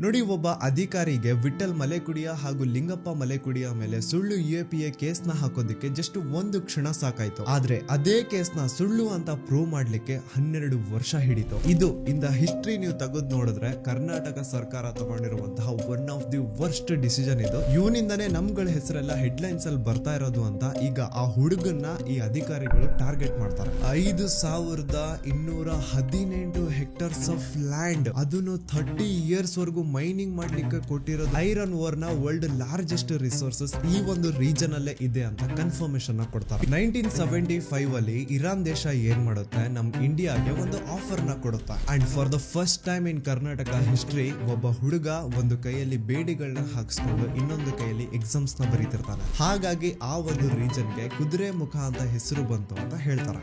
ನೋಡಿ, ಒಬ್ಬ ಅಧಿಕಾರಿಗೆ ವಿಠಲ್ ಮಲೆಕುಡಿಯ ಹಾಗೂ ಲಿಂಗಪ್ಪ ಮಲೆಕುಡಿಯ ಮೇಲೆ ಸುಳ್ಳು UAPA ಕೇಸ್ನ ಹಾಕೋದಕ್ಕೆ ಜಸ್ಟ್ ಒಂದು ಕ್ಷಣ ಸಾಕಾಯ್ತು. ಆದ್ರೆ ಅದೇ ಕೇಸ್ನ ಸುಳ್ಳು ಅಂತ ಪ್ರೂವ್ ಮಾಡ್ಲಿಕ್ಕೆ 12 ವರ್ಷ ಹಿಡಿತು. ಇದು ಇನ್ ದ ಹಿಸ್ಟ್ರಿ ನೀವು ತೆಗೆದು ನೋಡಿದ್ರೆ ಕರ್ನಾಟಕ ಸರ್ಕಾರ ತಗೊಂಡಿರುವಂತಹ one of the worst decision ಇದು. ಇವನಿಂದನೇ ನಮ್ಗಳ ಹೆಸರೆಲ್ಲ ಹೆಡ್ಲೈನ್ಸ್ ಅಲ್ಲಿ ಬರ್ತಾ ಇರೋದು ಅಂತ ಈಗ ಆ ಹುಡುಗನ್ನ ಈ ಅಧಿಕಾರಿಗಳು ಟಾರ್ಗೆಟ್ ಮಾಡ್ತಾರೆ. 5218 ಹೆಕ್ಟರ್ಸ್ ಆಫ್ ಲ್ಯಾಂಡ್, ಅದನ್ನು 30 ಇಯರ್ಸ್ ವರೆಗೂ ಮೈನಿಂಗ್ ಮಾಡ್ಲಿಕ್ಕೆ ಕೊಟ್ಟಿರೋದು. ಐರನ್ ಓರ್ ನ ವರ್ಲ್ಡ್ ಲಾರ್ಜೆಸ್ಟ್ ರಿಸೋರ್ಸಸ್ ಈ ಒಂದು ರೀಜನ್ ಅಲ್ಲೇ ಇದೆ ಅಂತ ಕನ್ಫರ್ಮೇಶನ್ ಕೊಡ್ತಾರೆ. 1975 ಅಲ್ಲಿ ಇರಾನ್ ದೇಶ ಏನ್ ಮಾಡುತ್ತೆ, ನಮ್ ಇಂಡಿಯಾಗೆ ಒಂದು ಆಫರ್ ನ ಕೊಡುತ್ತೆ. And for the first time in Karnataka history ಒಬ್ಬ ಹುಡುಗ ಒಂದು ಕೈಯಲ್ಲಿ ಬೇಡಿಗಳನ್ನ ಹಾಕ್ಸ್ಕೊಂಡು ಇನ್ನೊಂದು ಕೈಯಲ್ಲಿ ಎಕ್ಸಾಮ್ಸ್ ನ ಬರೀತಿರ್ತಾನೆ. ಹಾಗಾಗಿ ಆ ಒಂದು ರೀಜನ್ಗೆ ಕುದುರೆ ಮುಖ ಅಂತ ಹೆಸರು ಬಂತು ಅಂತ ಹೇಳ್ತಾರೆ.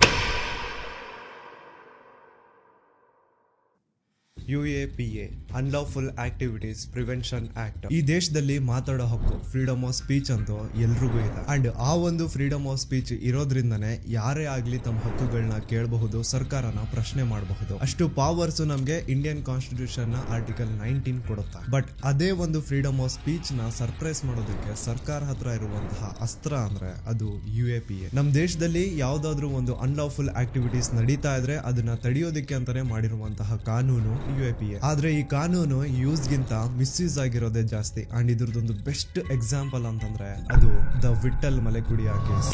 UAPA unlawful activities prevention act. ಈ ದೇಶದಲ್ಲಿ ಮಾತಾಡೋ ಹಕ್ಕು, ಫ್ರೀಡಮ್ ಆಫ್ ಸ್ಪೀಚ್ ಅಂತೂ ಎಲ್ರಿಗೂ ಇದೆ. ಅಂಡ್ ಆ ಒಂದು ಫ್ರೀಡಮ್ ಆಫ್ ಸ್ಪೀಚ್ ಇರೋದ್ರಿಂದನೇ ಯಾರೇ ಆಗ್ಲಿ ತಮ್ಮ ಹಕ್ಕುಗಳನ್ನ ಕೇಳಬಹುದು, ಸರ್ಕಾರನ ಪ್ರಶ್ನೆ ಮಾಡಬಹುದು. ಅಷ್ಟು ಪವರ್ಸ್ ನಮ್ಗೆ ಇಂಡಿಯನ್ ಕಾನ್ಸ್ಟಿಟ್ಯೂಷನ್ ನ ಆರ್ಟಿಕಲ್ 19 ಕೊಡುತ್ತೆ. ಬಟ್ ಅದೇ ಒಂದು ಫ್ರೀಡಮ್ ಆಫ್ ಸ್ಪೀಚ್ ನ ಸರ್ಪ್ರೈಸ್ ಮಾಡೋದಕ್ಕೆ ಸರ್ಕಾರ ಹತ್ರ ಇರುವಂತಹ ಅಸ್ತ್ರ ಅಂದ್ರೆ ಅದು UAPA. ನಮ್ ದೇಶದಲ್ಲಿ ಯಾವ್ದಾದ್ರು ಒಂದು ಅನ್ಲಾಫುಲ್ ಆಕ್ಟಿವಿಟೀಸ್ ನಡೀತಾ ಇದ್ರೆ ಅದನ್ನ ತಡೆಯೋದಕ್ಕೆ ಅಂತಾನೆ ಮಾಡಿರುವಂತಹ ಕಾನೂನು UAPA. ಆದ್ರೆ ಈ ಕಾನೂನು ಯೂಸ್ ಗಿಂತ ಮಿಸ್ಯೂಸ್ ಆಗಿರೋದೇ ಜಾಸ್ತಿ. ಅಂಡ್ ಇದ್ರದೊಂದು ಬೆಸ್ಟ್ ಎಕ್ಸಾಂಪಲ್ ಅಂತಂದ್ರೆ ಅದು the Vittal Malekudiya case.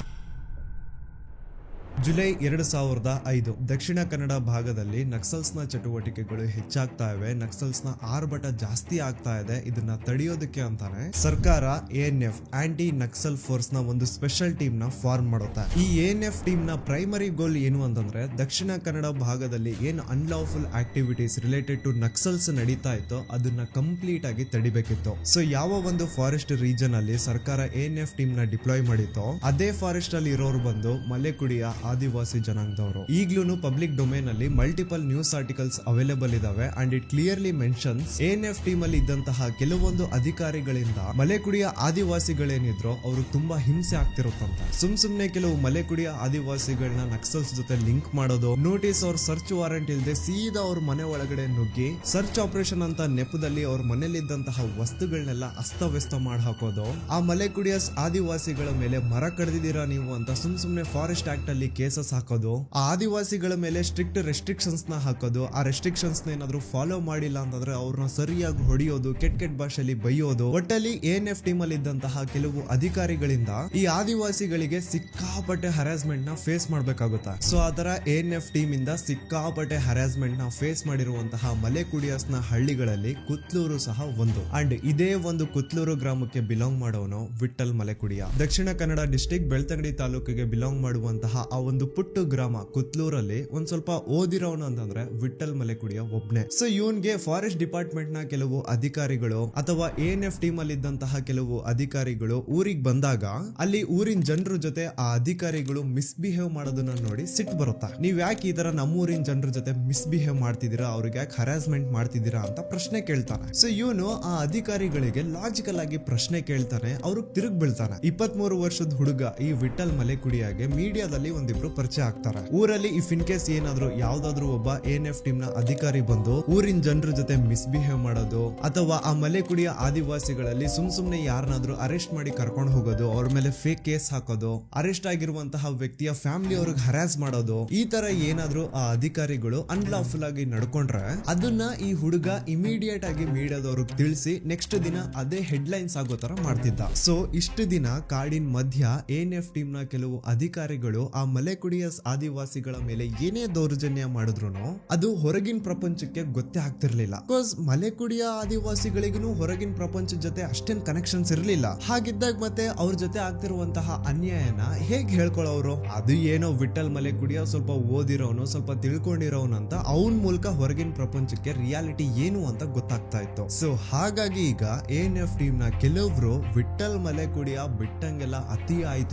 July 2005 Dakshina Kannada ಭಾಗದಲ್ಲಿ ನಕ್ಸಲ್ಸ್ ನ ಚಟುವಟಿಕೆಗಳು ಹೆಚ್ಚಾಗ್ತಾ ಇವೆ, ನಕ್ಸಲ್ಸ್ ನ ಆರ್ಭಟ ಜಾಸ್ತಿ ಆಗ್ತಾ ಇದೆ. ಇದನ್ನ ತಡೆಯೋದಕ್ಕೆ ಅಂತಾನೆ ಸರ್ಕಾರ ANF ಆಂಟಿ ನಕ್ಸಲ್ ಫೋರ್ಸ್ ನ ಒಂದು ಸ್ಪೆಷಲ್ ಟೀಮ್ ನ ಫಾರ್ಮ್ ಮಾಡುತ್ತೆ. ಈ ANF ಟೀಮ್ ನ ಪ್ರೈಮರಿ ಗೋಲ್ ಏನು ಅಂತಂದ್ರೆ ದಕ್ಷಿಣ ಕನ್ನಡ ಭಾಗದಲ್ಲಿ ಏನು unlawful activities related to Naxals ನಡೀತಾ ಇತ್ತು ಅದನ್ನ ಕಂಪ್ಲೀಟ್ ಆಗಿ ತಡಿಬೇಕಿತ್ತು. ಸೊ ಯಾವ ಒಂದು ಫಾರೆಸ್ಟ್ ರೀಜನ್ ಅಲ್ಲಿ ಸರ್ಕಾರ ANF ಟೀಮ್ ನ ಡಿಪ್ಲಾಯ್ ಮಾಡಿತ್ತು, ಅದೇ ಫಾರೆಸ್ಟ್ ಅಲ್ಲಿ ಇರೋರು ಬಂದು ಮಲೆಕುಡಿಯ ಆದಿವಾಸಿ ಜನಾಂಗದವರು. ಈಗ್ಲೂ ಪಬ್ಲಿಕ್ ಡೊಮೇನ್ ಅಲ್ಲಿ ಮಲ್ಟಿಪಲ್ ನ್ಯೂಸ್ ಆರ್ಟಿಕಲ್ಸ್ ಅವೈಲೇಬಲ್ ಇದಾವೆ. And it clearly mentions ANF team ಅಲ್ಲಿ ಇದ್ದಂತಹ ಕೆಲವೊಂದು ಅಧಿಕಾರಿಗಳಿಂದ ಮಲೆಕುಡಿಯ ಆದಿವಾಸಿಗಳೇನಿದ್ರು ಅವರು ತುಂಬಾ ಹಿಂಸೆ ಆಗ್ತಿರುತ್ತಂತ. ಸುಮ್ನೆ ಕೆಲವು ಮಲೆಕುಡಿಯ ಆದಿವಾಸಿಗಳನ್ನ ನಕ್ಸಲ್ಸ್ ಜೊತೆ ಲಿಂಕ್ ಮಾಡೋದು, ನೋಟಿಸ್ ಅವ್ರ ಸರ್ಚ್ ವಾರೆಂಟ್ ಇಲ್ಲದೆ ಸೀದಾ ಅವ್ರ ಮನೆ ಒಳಗಡೆ ನುಗ್ಗಿ ಸರ್ಚ್ ಆಪರೇಷನ್ ಅಂತ ನೆಪದಲ್ಲಿ ಅವ್ರ ಮನೇಲಿದ್ದಂತಹ ವಸ್ತುಗಳನ್ನೆಲ್ಲ ಅಸ್ತವ್ಯಸ್ತ ಮಾಡಿ ಹಾಕೋದು, ಆ ಮಲೆಕುಡಿಯ ಆದಿವಾಸಿಗಳ ಮೇಲೆ ಮರ ಕಡ್ದಿದ್ದೀರಾ ನೀವು ಅಂತ ಸುಮ್ನೆ ಫಾರೆಸ್ಟ್ ಆಕ್ಟ್ ಅಲ್ಲಿ ಕೇಸಸ್ ಹಾಕೋದು, ಆ ಆದಿವಾಸಿಗಳ ಮೇಲೆ ಸ್ಟ್ರಿಕ್ಟ್ ರೆಸ್ಟ್ರಿಕ್ಷನ್ಸ್ ನ ಹಾಕೋದು, ಆ ರೆಸ್ಟ್ರಿಕ್ಷನ್ಸ್ ಏನಾದ್ರು ಫಾಲೋ ಮಾಡಿಲ್ಲ ಅಂತಂದ್ರೆ ಅವ್ರನ್ನ ಸರಿಯಾಗಿ ಹೊಡೆಯೋದು, ಕೆಟ್ಟ ಭಾಷೆಯಲ್ಲಿ ಬೈಯೋದು. ಒಟ್ಟಲ್ಲಿ ANF ಟೀಮ್ ಅಲ್ಲಿ ಇದ್ದಂತಹ ಕೆಲವು ಅಧಿಕಾರಿಗಳಿಂದ ಈ ಆದಿವಾಸಿಗಳಿಗೆ ಸಿಕ್ಕಾಪಟ್ಟೆ ಹರಾಸ್ಮೆಂಟ್ ನ ಫೇಸ್ ಮಾಡ್ಬೇಕಾಗುತ್ತೆ. ಸೊ ಆತರ ANF ಟೀಮ್ ಇಂದ ಸಿಕ್ಕಾಪಟ್ಟೆ ಹರಾಸ್ಮೆಂಟ್ ನ ಫೇಸ್ ಮಾಡಿರುವಂತಹ ಮಲೆಕುಡಿಯಸ್ ನ ಹಳ್ಳಿಗಳಲ್ಲಿ ಕುತ್ಲೂರು ಸಹ ಒಂದು. ಅಂಡ್ ಇದೇ ಒಂದು ಕುತ್ಲೂರು ಗ್ರಾಮಕ್ಕೆ ಬಿಲಾಂಗ್ ಮಾಡೋನು ವಿಠಲ್ ಮಲೆಕುಡಿಯ. ದಕ್ಷಿಣ ಕನ್ನಡ ಡಿಸ್ಟ್ರಿಕ್ಟ್ ಬೆಳ್ತಂಗಡಿ ತಾಲೂಕಿಗೆ ಬಿಲಾಂಗ್ ಮಾಡುವಂತಹ ಆ ಒಂದು ಪುಟ್ಟ ಗ್ರಾಮ ಕುತ್ಲೂರಲ್ಲಿ ಒಂದ್ ಸ್ವಲ್ಪ ಓದಿರೋನು ಅಂತಂದ್ರೆ ವಿಠಲ್ ಮಲೆಕುಡಿಯ ಒಬ್ನೇ. ಸೊ ಇವನ್ಗೆ ಫಾರೆಸ್ಟ್ ಡಿಪಾರ್ಟ್ಮೆಂಟ್ ನ ಕೆಲವು ಅಧಿಕಾರಿಗಳು ಅಥವಾ ANF ಟೀಮ್ ಅಲ್ಲಿ ಇದ್ದಂತಹ ಕೆಲವು ಅಧಿಕಾರಿಗಳು ಊರಿಗೆ ಬಂದಾಗ ಅಲ್ಲಿ ಊರಿನ ಜನರ ಜೊತೆ ಆ ಅಧಿಕಾರಿಗಳು ಮಿಸ್ಬಿಹೇವ್ ಮಾಡೋದನ್ನ ನೋಡಿ ಸಿಟ್ಟು ಬರುತ್ತಾ. ನೀವ್ ಯಾಕೆ ಈ ತರ ನಮ್ಮೂರಿನ ಜನರ ಜೊತೆ ಮಿಸ್ಬಿಹೇವ್ ಮಾಡ್ತಿದ್ದೀರಾ, ಅವ್ರಿಗೆ ಯಾಕೆ ಹರಾಸ್ಮೆಂಟ್ ಮಾಡ್ತಿದ್ದೀರಾ ಅಂತ ಪ್ರಶ್ನೆ ಕೇಳ್ತಾನೆ. ಸೊ ಇವನು ಆ ಅಧಿಕಾರಿಗಳಿಗೆ ಲಾಜಿಕಲ್ ಆಗಿ ಪ್ರಶ್ನೆ ಕೇಳ್ತಾನೆ, ಅವ್ರಿಗೆ ತಿರುಗ್ ಬೀಳ್ತಾನೆ. 23 ವರ್ಷದ ಹುಡುಗ ಈ ವಿಠಲ್ ಮಲೆಕುಡಿಯಾಗೆ ಮೀಡಿಯಾದಲ್ಲಿ ಒಂದಿಬ್ರು ಪರಿಚಯ ಆಗ್ತಾರೆ. ಊರಲ್ಲಿ ಇಫ್ ಇನ್ ಕೇಸ್ ಏನಾದ್ರು ಯಾವ್ದಾದ್ರು ಒಬ್ಬ ANF ಟೀಮ್ ನ ಅಧಿಕಾರಿ ಬಂದು ಊರಿನ ಜನರ ಜೊತೆ ಮಿಸ್ಬಿಹೇವ್ ಮಾಡೋದು ಅಥವಾ ಆ ಮಲೆಕುಡಿಯ ಆದಿವಾಸಿಗಳಲ್ಲಿ ಸುಮ್ನೆ ಯಾರನ್ನಾದ್ರೂ ಅರೆಸ್ಟ್ ಮಾಡಿ ಕರ್ಕೊಂಡು ಹೋಗೋದು, ಅವ್ರ ಮೇಲೆ ಫೇಕ್ ಕೇಸ್ ಹಾಕೋದು, ಅರೆಸ್ಟ್ ಆಗಿರುವಂತಹ ವ್ಯಕ್ತಿಯ ಫ್ಯಾಮಿಲಿ ಅವ್ರಿಗೆ ಹರಾಸ್ ಮಾಡೋದು, ಈ ತರ ಏನಾದ್ರು ಆ ಅಧಿಕಾರಿಗಳು ಅನ್ಲಾಫುಲ್ ಆಗಿ ನಡ್ಕೊಂಡ್ರೆ ಅದನ್ನ ಈ ಹುಡುಗ ಇಮಿಡಿಯೇಟ್ ಆಗಿ ಮೀಡಿಯಾದವ್ರಿಗೆ ತಿಳಿಸಿ ನೆಕ್ಸ್ಟ್ ದಿನ ಅದೇ ಹೆಡ್ಲೈನ್ಸ್ ಆಗೋ ತರ ಮಾಡ್ತಿದ್ದ. ಸೊ ಇಷ್ಟು ದಿನ ಕಾಡಿನ ಮಧ್ಯ ANF ಟೀಮ್ ನ ಕೆಲವು ಅಧಿಕಾರಿಗಳು ಆ ಮಲೆಕುಡಿಯ ಆದಿವಾಸಿಗಳ ಮೇಲೆ ಏನೇ ದೌರ್ಜನ್ಯ ಮಾಡಿದ್ರು ಅದು ಹೊರಗಿನ ಪ್ರಪಂಚಕ್ಕೆ ಗೊತ್ತೇ ಆಗ್ತಿರ್ಲಿಲ್ಲ. ಬಿಕಾಸ್ ಮಲೆಕುಡಿಯ ಆದಿವಾಸಿಗಳಿಗೂ ಹೊರಗಿನ ಪ್ರಪಂಚದ ಜೊತೆ ಅಷ್ಟೇನ್ ಕನೆಕ್ಷನ್ಸ್ ಇರ್ಲಿಲ್ಲ. ಹಾಗಿದ್ದಾಗ ಮತ್ತೆ ಅವ್ರ ಜೊತೆ ಆಗ್ತಿರುವಂತಹ ಅನ್ಯಾಯನ ಹೇಗ್ ಹೇಳ್ಕೊಳ್ಳೋರು? ಅದು ಏನೋ ವಿಠಲ್ ಮಲೆಕುಡಿಯ ಸ್ವಲ್ಪ ಓದಿರೋನು, ಸ್ವಲ್ಪ ತಿಳ್ಕೊಂಡಿರೋನು ಅಂತ ಅವನ್ ಮೂಲಕ ಹೊರಗಿನ ಪ್ರಪಂಚಕ್ಕೆ ರಿಯಾಲಿಟಿ ಏನು ಅಂತ ಗೊತ್ತಾಗ್ತಾ ಇತ್ತು. ಸೊ ಹಾಗಾಗಿ ಈಗ ANF ಟೀಮ್ ನ ಕೆಲವ್ರು ವಿಠಲ್ ಮಲೆಕುಡಿಯ ಬಿಟ್ಟಂಗೆಲ್ಲ ಅತಿ ಆಯ್ತು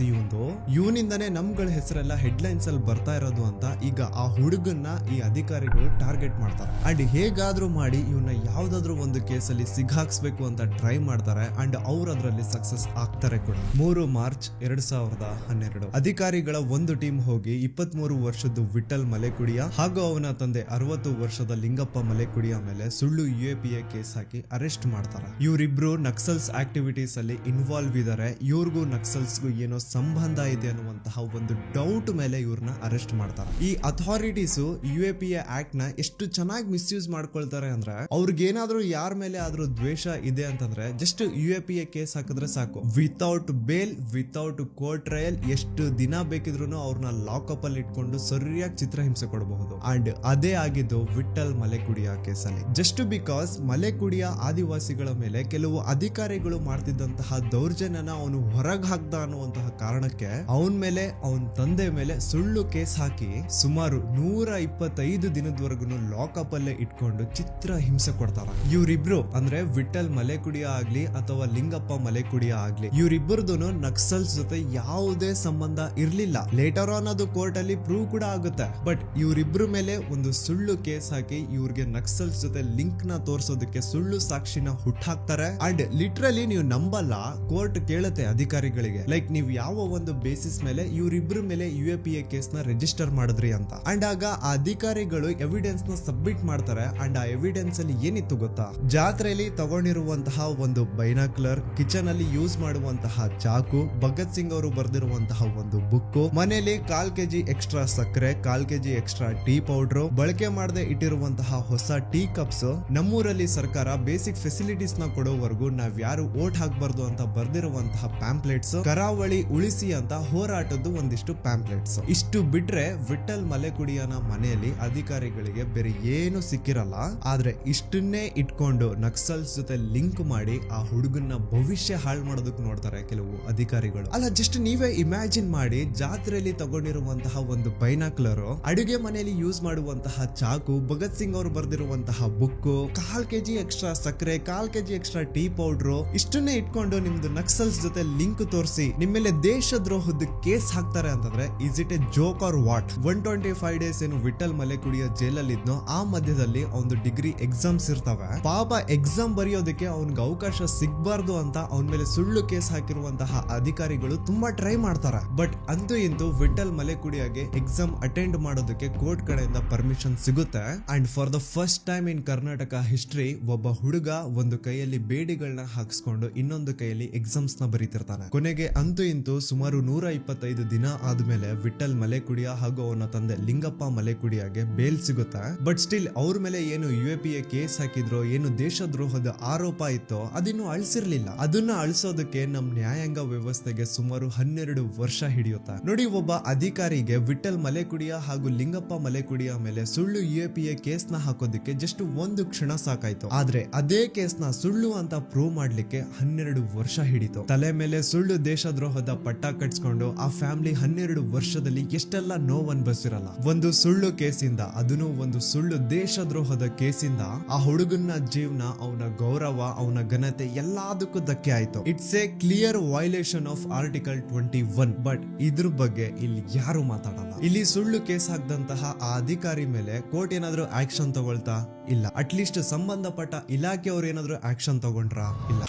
ಇವನಿಂದನೇ ನಮ್ಗಳ ಹೆಸರೆಲ್ಲ ಹೆಡ್ಲೈನ್ಸ್ ಅಲ್ಲಿ ಬರ್ತಾ ಇರೋದು ಅಂತ ಈಗ ಆ ಹುಡುಗನ್ನ ಈ ಅಧಿಕಾರಿಗಳು ಟಾರ್ಗೆಟ್ ಮಾಡ್ತಾರೆ ಅಂಡ್ ಹೇಗಾದ್ರೂ ಮಾಡಿ ಇವನ್ನ ಯಾವ್ದಾದ್ರು ಒಂದು ಕೇಸಲ್ಲಿ ಸಿಗ್ಹಾಕ್ಸ್ಬೇಕು ಅಂತ ಟ್ರೈ ಮಾಡ್ತಾರೆ ಅಂಡ್ ಅವ್ರು ಅದರಲ್ಲಿ ಸಕ್ಸಸ್ ಆಗ್ತಾರೆ ಕೂಡ. 3 ಮಾರ್ಚ್ 2012 ಅಧಿಕಾರಿಗಳ ಒಂದು ಟೀಮ್ ಹೋಗಿ 23 ವರ್ಷದ ವಿಠಲ್ ಮಲೆಕುಡಿಯ ಹಾಗೂ ಅವನ ತಂದೆ 60 ವರ್ಷದ ಲಿಂಗಪ್ಪ ಮಲೆಕುಡಿಯ ಮೇಲೆ ಸುಳ್ಳು UAPA ಕೇಸ್ ಹಾಕಿ ಅರೆಸ್ಟ್ ಮಾಡ್ತಾರೆ. ಇವರಿಬ್ರು ನಕ್ಸಲ್ಸ್ ಆಕ್ಟಿವಿಟೀಸ್ ಅಲ್ಲಿ ಇನ್ವಾಲ್ವ್ ಇದಾರೆ, ಇವ್ರಿಗೂ ನಕ್ಸಲ್ಸ್ಗೂ ಏನೋ ಸಂಬಂಧ ಇದೆ ಅನ್ನುವಂತಹ ಒಂದು ಡೌಟ್ ಮೇಲೆ ಇವ್ರನ್ನ ಅರೆಸ್ಟ್ ಮಾಡ್ತಾರೆ. ಈ ಅಥಾರಿಟೀಸ್ UAPA ಆಕ್ಟ್ ನ ಎಷ್ಟು ಚೆನ್ನಾಗಿ ಮಿಸ್ಯೂಸ್ ಮಾಡ್ಕೊಳ್ತಾರೆ ಅಂದ್ರೆ ಅವ್ರಿಗೇನಾದ್ರೂ ಯಾರ ಮೇಲೆ ಆದ್ರೂ ದ್ವೇಷ ಇದೆ ಅಂತಂದ್ರೆ ಜಸ್ಟ್ UAPA ಕೇಸ್ ಹಾಕಿದ್ರೆ ಸಾಕು, without bail without court trial ಎಷ್ಟು ದಿನ ಬೇಕಿದ್ರು ಅವ್ರನ್ನ ಲಾಕಪ್ ಅಲ್ಲಿ ಇಟ್ಕೊಂಡು ಸರಿಯಾಗಿ ಚಿತ್ರಹಿಂಸೆ ಕೊಡಬಹುದು. ಅಂಡ್ ಅದೇ ಆಗಿದ್ದು ವಿಠಲ್ ಮಲೆಕುಡಿಯ ಕೇಸಲ್ಲಿ. ಜಸ್ಟ್ ಬಿಕಾಸ್ ಮಲೆಕುಡಿಯ ಆದಿವಾಸಿಗಳ ಮೇಲೆ ಕೆಲವು ಅಧಿಕಾರಿಗಳು ಮಾಡ್ತಿದ್ದಂತಹ ದೌರ್ಜನ್ಯನ ಅವನು ಹೊರಗೆ ಹಾಕ್ದ ಅನ್ನುವಂತಹ ಕಾರಣಕ್ಕೆ ಅವನ ಮೇಲೆ ಅವನ ತಂದೆ ಮೇಲೆ ಸುಳ್ಳು ಕೇಸ್ ಹಾಕಿ ಸುಮಾರು 125 ದಿನದವರೆಗೂ ಲಾಕಪ್ ಅಲ್ಲೇ ಇಟ್ಕೊಂಡು ಚಿತ್ರ ಹಿಂಸೆ ಕೊಡ್ತಾರ. ಇವರಿಬ್ರು ಅಂದ್ರೆ ವಿಠಲ್ ಮಲೆಕುಡಿಯ ಆಗ್ಲಿ ಅಥವಾ ಲಿಂಗಪ್ಪ ಮಲೆಕುಡಿಯ ಆಗ್ಲಿ ಇವರಿಬ್ಬರದು ನಕ್ಸಲ್ಸ್ ಜೊತೆ ಯಾವುದೇ ಸಂಬಂಧ ಇರ್ಲಿಲ್ಲ. ಲೇಟರ್ ಆನ್ ಅದು ಕೋರ್ಟ್ ಅಲ್ಲಿ ಪ್ರೂವ್ ಕೂಡ ಆಗುತ್ತೆ. ಬಟ್ ಇವರಿಬ್ರು ಮೇಲೆ ಒಂದು ಸುಳ್ಳು ಕೇಸ್ ಹಾಕಿ ಇವ್ರಿಗೆ ನಕ್ಸಲ್ಸ್ ಜೊತೆ ಲಿಂಕ್ ನ ತೋರಿಸೋದಕ್ಕೆ ಸುಳ್ಳು ಸಾಕ್ಷಿನ ಹುಟ್ಟಾಕ್ತಾರೆ. ಅಂಡ್ ಲಿಟ್ರಲಿ ನೀವು ನಂಬಲ್ಲ, ಕೋರ್ಟ್ ಕೇಳುತ್ತೆ ಅಧಿಕಾರಿಗಳಿಗೆ ಲೈಕ್ ನೀವು ಯಾವ ಒಂದು ಬೇಸಿಸ್ ಮೇಲೆ ಇವರಿಬ್ರು ಮೇಲೆ UAPA ಕೇಸ್ ನ ರಿಜಿಸ್ಟರ್ ಮಾಡಿದ್ರಿ ಅಂತ. ಅಂಡ್ ಆಗ ಆ ಅಧಿಕಾರಿಗಳು ಎವಿಡೆನ್ಸ್ ನ ಸಬ್ಮಿಟ್ ಮಾಡ್ತಾರೆ. ಅಂಡ್ ಆ ಎವಿಡೆನ್ಸ್ ಅಲ್ಲಿ ಏನಿತ್ತು ಗೊತ್ತಾ, ಜಾತ್ರೆಯಲ್ಲಿ ತಗೊಂಡಿರುವಂತಹ ಒಂದು ಬೈನಾಕ್ಯುಲರ್, ಕಿಚನ್ ಅಲ್ಲಿ ಯೂಸ್ ಮಾಡುವಂತಹ ಚಾಕು, ಭಗತ್ ಸಿಂಗ್ ಅವರು ಬರೆದಿರುವಂತಹ ಒಂದು ಬುಕ್, ಮನೆಯಲ್ಲಿ 1/4 kg ಎಕ್ಸ್ಟ್ರಾ ಸಕ್ಕರೆ, 1/4 kg ಎಕ್ಸ್ಟ್ರಾ ಟೀ ಪೌಡರ್, ಬಳಕೆ ಮಾಡದೆ ಇಟ್ಟಿರುವಂತಹ ಹೊಸ ಟೀ ಕಪ್ಸ್, ನಮ್ಮೂರಲ್ಲಿ ಸರ್ಕಾರ ಬೇಸಿಕ್ ಫೆಸಿಲಿಟೀಸ್ ನ ಕೊಡೋವರೆಗೂ ನಾವ್ ಯಾರು ಓಟ್ ಹಾಕ್ಬಾರ್ದು ಅಂತ ಬರ್ದಿರುವಂತಹ ಪ್ಯಾಂಪ್ಲೆಟ್ಸ್, ಕರಾವಳಿ ಉಳಿಸಿ ಅಂತ ಹೋರಾಟದ್ದು ಒಂದಿಷ್ಟು ಪ್ಯಾಂಪ್ಲೆಟ್ಸ್. ಇಷ್ಟು ಬಿಟ್ರೆ ವಿಠಲ್ ಮಲೆಕುಡಿಯನ ಮನೆಯಲ್ಲಿ ಅಧಿಕಾರಿಗಳಿಗೆ ಬೇರೆ ಏನು ಸಿಕ್ಕಿರಲ್ಲ. ಆದ್ರೆ ಇಷ್ಟನ್ನೇ ಇಟ್ಕೊಂಡು ನಕ್ಸಲ್ಸ್ ಜೊತೆ ಲಿಂಕ್ ಮಾಡಿ ಆ ಹುಡುಗನ ಭವಿಷ್ಯ ಹಾಳು ಮಾಡೋದಕ್ಕೆ ನೋಡ್ತಾರೆ ಕೆಲವು ಅಧಿಕಾರಿಗಳು. ಅಲ್ಲ, ಜಸ್ಟ್ ನೀವೇ ಇಮ್ಯಾಜಿನ್ ಮಾಡಿ, ಜಾತ್ರೆಯಲ್ಲಿ ತಗೊಂಡಿರುವಂತಹ ಒಂದು ಬೈನಾಕ್ಯುಲರ್, ಅಡುಗೆ ಮನೆಯಲ್ಲಿ ಯೂಸ್ ಮಾಡುವಂತಹ ಚಾಕು, ಭಗತ್ ಸಿಂಗ್ ಅವರು ಬರ್ದಿರುವಂತಹ ಬುಕ್, 1/4 kg ಎಕ್ಸ್ಟ್ರಾ ಸಕ್ಕರೆ, 1/4 kg ಎಕ್ಸ್ಟ್ರಾ ಟೀ ಪೌಡರ್, ಇಷ್ಟನ್ನೇ ಇಟ್ಕೊಂಡು ನಿಮ್ದು ನಕ್ಸಲ್ಸ್ ಜೊತೆ ಲಿಂಕ್ ತೋರಿಸಿ ನಿಮ್ಮ ಮೇಲೆ ದೇಶದ್ರೋಹದ ಕೇಸ್ ಹಾಕ್ತಾರೆ ಅಂತಂದ್ರೆ is it a joke or what? 125 days ಏನು ವಿಠಲ್ ಮಲೆಕುಡಿಯ ಜೈಲಲ್ಲಿ ಇದ್ನೋ ಆ ಮಧ್ಯದಲ್ಲಿ ಒಂದು ಡಿಗ್ರಿ ಎಕ್ಸಾಮ್ಸ್ ಇರ್ತವೆ. ಪಾಪ ಎಕ್ಸಾಮ್ ಬರೆಯೋದಕ್ಕೆ ಅವನ್ಗೆ ಅವಕಾಶ ಸಿಗ್ಬಾರ್ದು ಅಂತ ಅವನ ಮೇಲೆ ಸುಳ್ಳು ಕೇಸ್ ಹಾಕಿರುವಂತಹ ಅಧಿಕಾರಿಗಳು ತುಂಬಾ ಟ್ರೈ ಮಾಡ್ತಾರೆ. ಬಟ್ ಅಂತೂ ಇಂತೂ ವಿಠಲ್ ಮಲೆಕುಡಿಯಾಗೆ ಎಕ್ಸಾಮ್ ಅಟೆಂಡ್ ಮಾಡೋದಕ್ಕೆ ಕೋರ್ಟ್ ಕಡೆಯಿಂದ ಪರ್ಮಿಷನ್ ಸಿಗುತ್ತೆ. And for the first time in Karnataka history ಒಬ್ಬ ಹುಡುಗ ಒಂದು ಕೈಯಲ್ಲಿ ಬೇಡಿಗಳನ್ನ ಹಾಕಿಸ್ಕೊಂಡು ಇನ್ನೊಂದು ಕೈಯಲ್ಲಿ ಎಕ್ಸಾಮ್ಸ್ ನ ಬರೀತಿರ್ತಾನೆ. ಕೊನೆಗೆ ಅಂತೂ ಇಂತೂ ಸುಮಾರು 125 ದಿನ ಆದ್ಮೇಲೆ ವಿಠಲ್ ಮಲೆಕುಡಿಯ ಹಾಗೂ ಅವನ ತಂದೆ ಲಿಂಗಪ್ಪ ಮಲೆಕುಡಿಯಾಗೆ ಬೇಲ್ ಸಿಗುತ್ತೆ. ಬಟ್ ಸ್ಟಿಲ್ ಅವ್ರ ಮೇಲೆ ಏನು UAPA ಕೇಸ್ ಹಾಕಿದ್ರು, ಏನು ದೇಶದ್ರೋಹದ ಆರೋಪ ಇತ್ತೋ ಅದಿನ್ನು ಅಳಿಸಿರ್ಲಿಲ್ಲ. ಅದನ್ನ ಅಳಿಸೋದಕ್ಕೆ ನಮ್ ನ್ಯಾಯಾಂಗ ವ್ಯವಸ್ಥೆಗೆ ಸುಮಾರು 12 ವರ್ಷ ಹಿಡಿಯುತ್ತೆ. ನೋಡಿ, ಒಬ್ಬ ಅಧಿಕಾರಿಗೆ ವಿಠಲ್ ಮಲೆಕುಡಿಯ ಹಾಗೂ ಲಿಂಗಪ್ಪ ಮಲೆಕುಡಿಯ ಮೇಲೆ ಸುಳ್ಳು UAPA ಕೇಸ್ ನ ಹಾಕೋದಕ್ಕೆ ಜಸ್ಟ್ ಒಂದು ಕ್ಷಣ ಸಾಕಾಯ್ತು. ಆದ್ರೆ ಅದೇ ಕೇಸ್ ನ ಸುಳ್ಳು ಅಂತ ಪ್ರೂವ್ ಮಾಡ್ಲಿಕ್ಕೆ 12 ವರ್ಷ ಹಿಡಿತು. ತಲೆ ಮೇಲೆ ಸುಳ್ಳು ದೇಶದ್ರೋಹದ ಪಟ್ಟ ಕಟ್ಸ್ಕೊಂಡು ಆ ಫ್ಯಾಮಿಲಿ 12 ವರ್ಷದಲ್ಲಿ ಎಷ್ಟೆಲ್ಲ ನೋವು ಅನ್ಭವಿಸಿರಲ್ಲ. ಒಂದು ಸುಳ್ಳು ಕೇಸಿಂದ, ಅದನ್ನು ಒಂದು ಸುಳ್ಳು ದೇಶದ್ರೋಹದ ಕೇಸಿಂದ ಆ ಹುಡುಗನ ಜೀವನ, ಅವನ ಗೌರವ, ಅವನ ಘನತೆ ಎಲ್ಲದಕ್ಕೂ ಧಕ್ಕೆ ಆಯ್ತು. It's A clear violation of article 21. But ಇದ್ರ ಬಗ್ಗೆ ಇಲ್ಲಿ ಯಾರು ಮಾತಾಡಲ್ಲ. ಇಲ್ಲಿ ಸುಳ್ಳು ಕೇಸ್ ಹಾಕಿದಂತಹ ಆ ಅಧಿಕಾರಿ ಮೇಲೆ ಕೋರ್ಟ್ ಏನಾದ್ರೂ ಆಕ್ಷನ್ ತಗೊಳ್ತಾ? ಇಲ್ಲ. ಅಟ್ಲೀಸ್ಟ್ ಸಂಬಂಧಪಟ್ಟ ಇಲಾಖೆಯವರು ಏನಾದ್ರೂ ಆಕ್ಷನ್ ತಗೊಂಡ್ರಾ? ಇಲ್ಲ.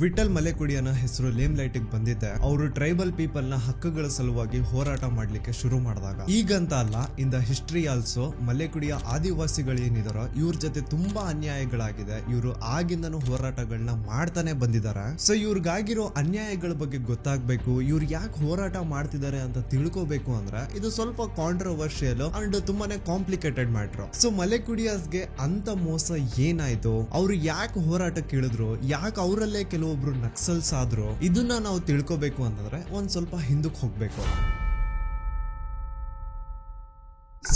ವಿಠಲ್ ಮಲೆಕುಡಿಯನ ಹೆಸರು ಲೇಮ್ ಲೈಟ್ ಬಂದಿದ್ದೆ ಅವರು ಟ್ರೈಬಲ್ ಪೀಪಲ್ ನ ಹಕ್ಕುಗಳ ಸಲುವಾಗಿ ಹೋರಾಟ ಮಾಡ್ಲಿಕ್ಕೆ ಶುರು ಮಾಡಿದಾಗ. ಈಗಂತ ಅಲ್ಲ, in the history also Malekudiya ಆದಿವಾಸಿಗಳು ಏನಿದಾರೋ ಇವ್ರ ಜೊತೆ ತುಂಬಾ ಅನ್ಯಾಯಗಳಾಗಿದೆ. ಇವರು ಆಗಿಂದನೂ ಹೋರಾಟಗಳನ್ನ ಮಾಡ್ತಾನೆ ಬಂದಿದ್ದಾರೆ. ಸೊ ಇವ್ರಿಗಾಗಿರೋ ಅನ್ಯಾಯಗಳ ಬಗ್ಗೆ ಗೊತ್ತಾಗ್ಬೇಕು, ಇವ್ರು ಯಾಕೆ ಹೋರಾಟ ಮಾಡ್ತಿದ್ದಾರೆ ಅಂತ ತಿಳ್ಕೋಬೇಕು ಅಂದ್ರೆ ಇದು ಸ್ವಲ್ಪ ಕಾಂಟ್ರವರ್ಷಿಯಲ್ ಅಂಡ್ ತುಂಬಾನೇ ಕಾಂಪ್ಲಿಕೇಟೆಡ್ ಮ್ಯಾಟ್ರ್. ಸೊ ಮಲೆಕುಡಿಯಸ್ಗೆ ಅಂತ ಮೋಸ ಏನಾಯ್ತು, ಅವ್ರು ಯಾಕೆ ಹೋರಾಟಕ್ಕೆ ಇಳಿದ್ರು, ಯಾಕೆ ಅವರಲ್ಲೇ ಕೆಲವೊಬ್ರು ನಕ್ಸಲ್ಸ್ ಆದ್ರು, ಇದನ್ನ ನಾವು ತಿಳ್ಕೋಬೇಕು ಅಂತಂದ್ರೆ ಒಂದ್ ಸ್ವಲ್ಪ ಹಿಂದಕ್ಕೆ ಹೋಗ್ಬೇಕು.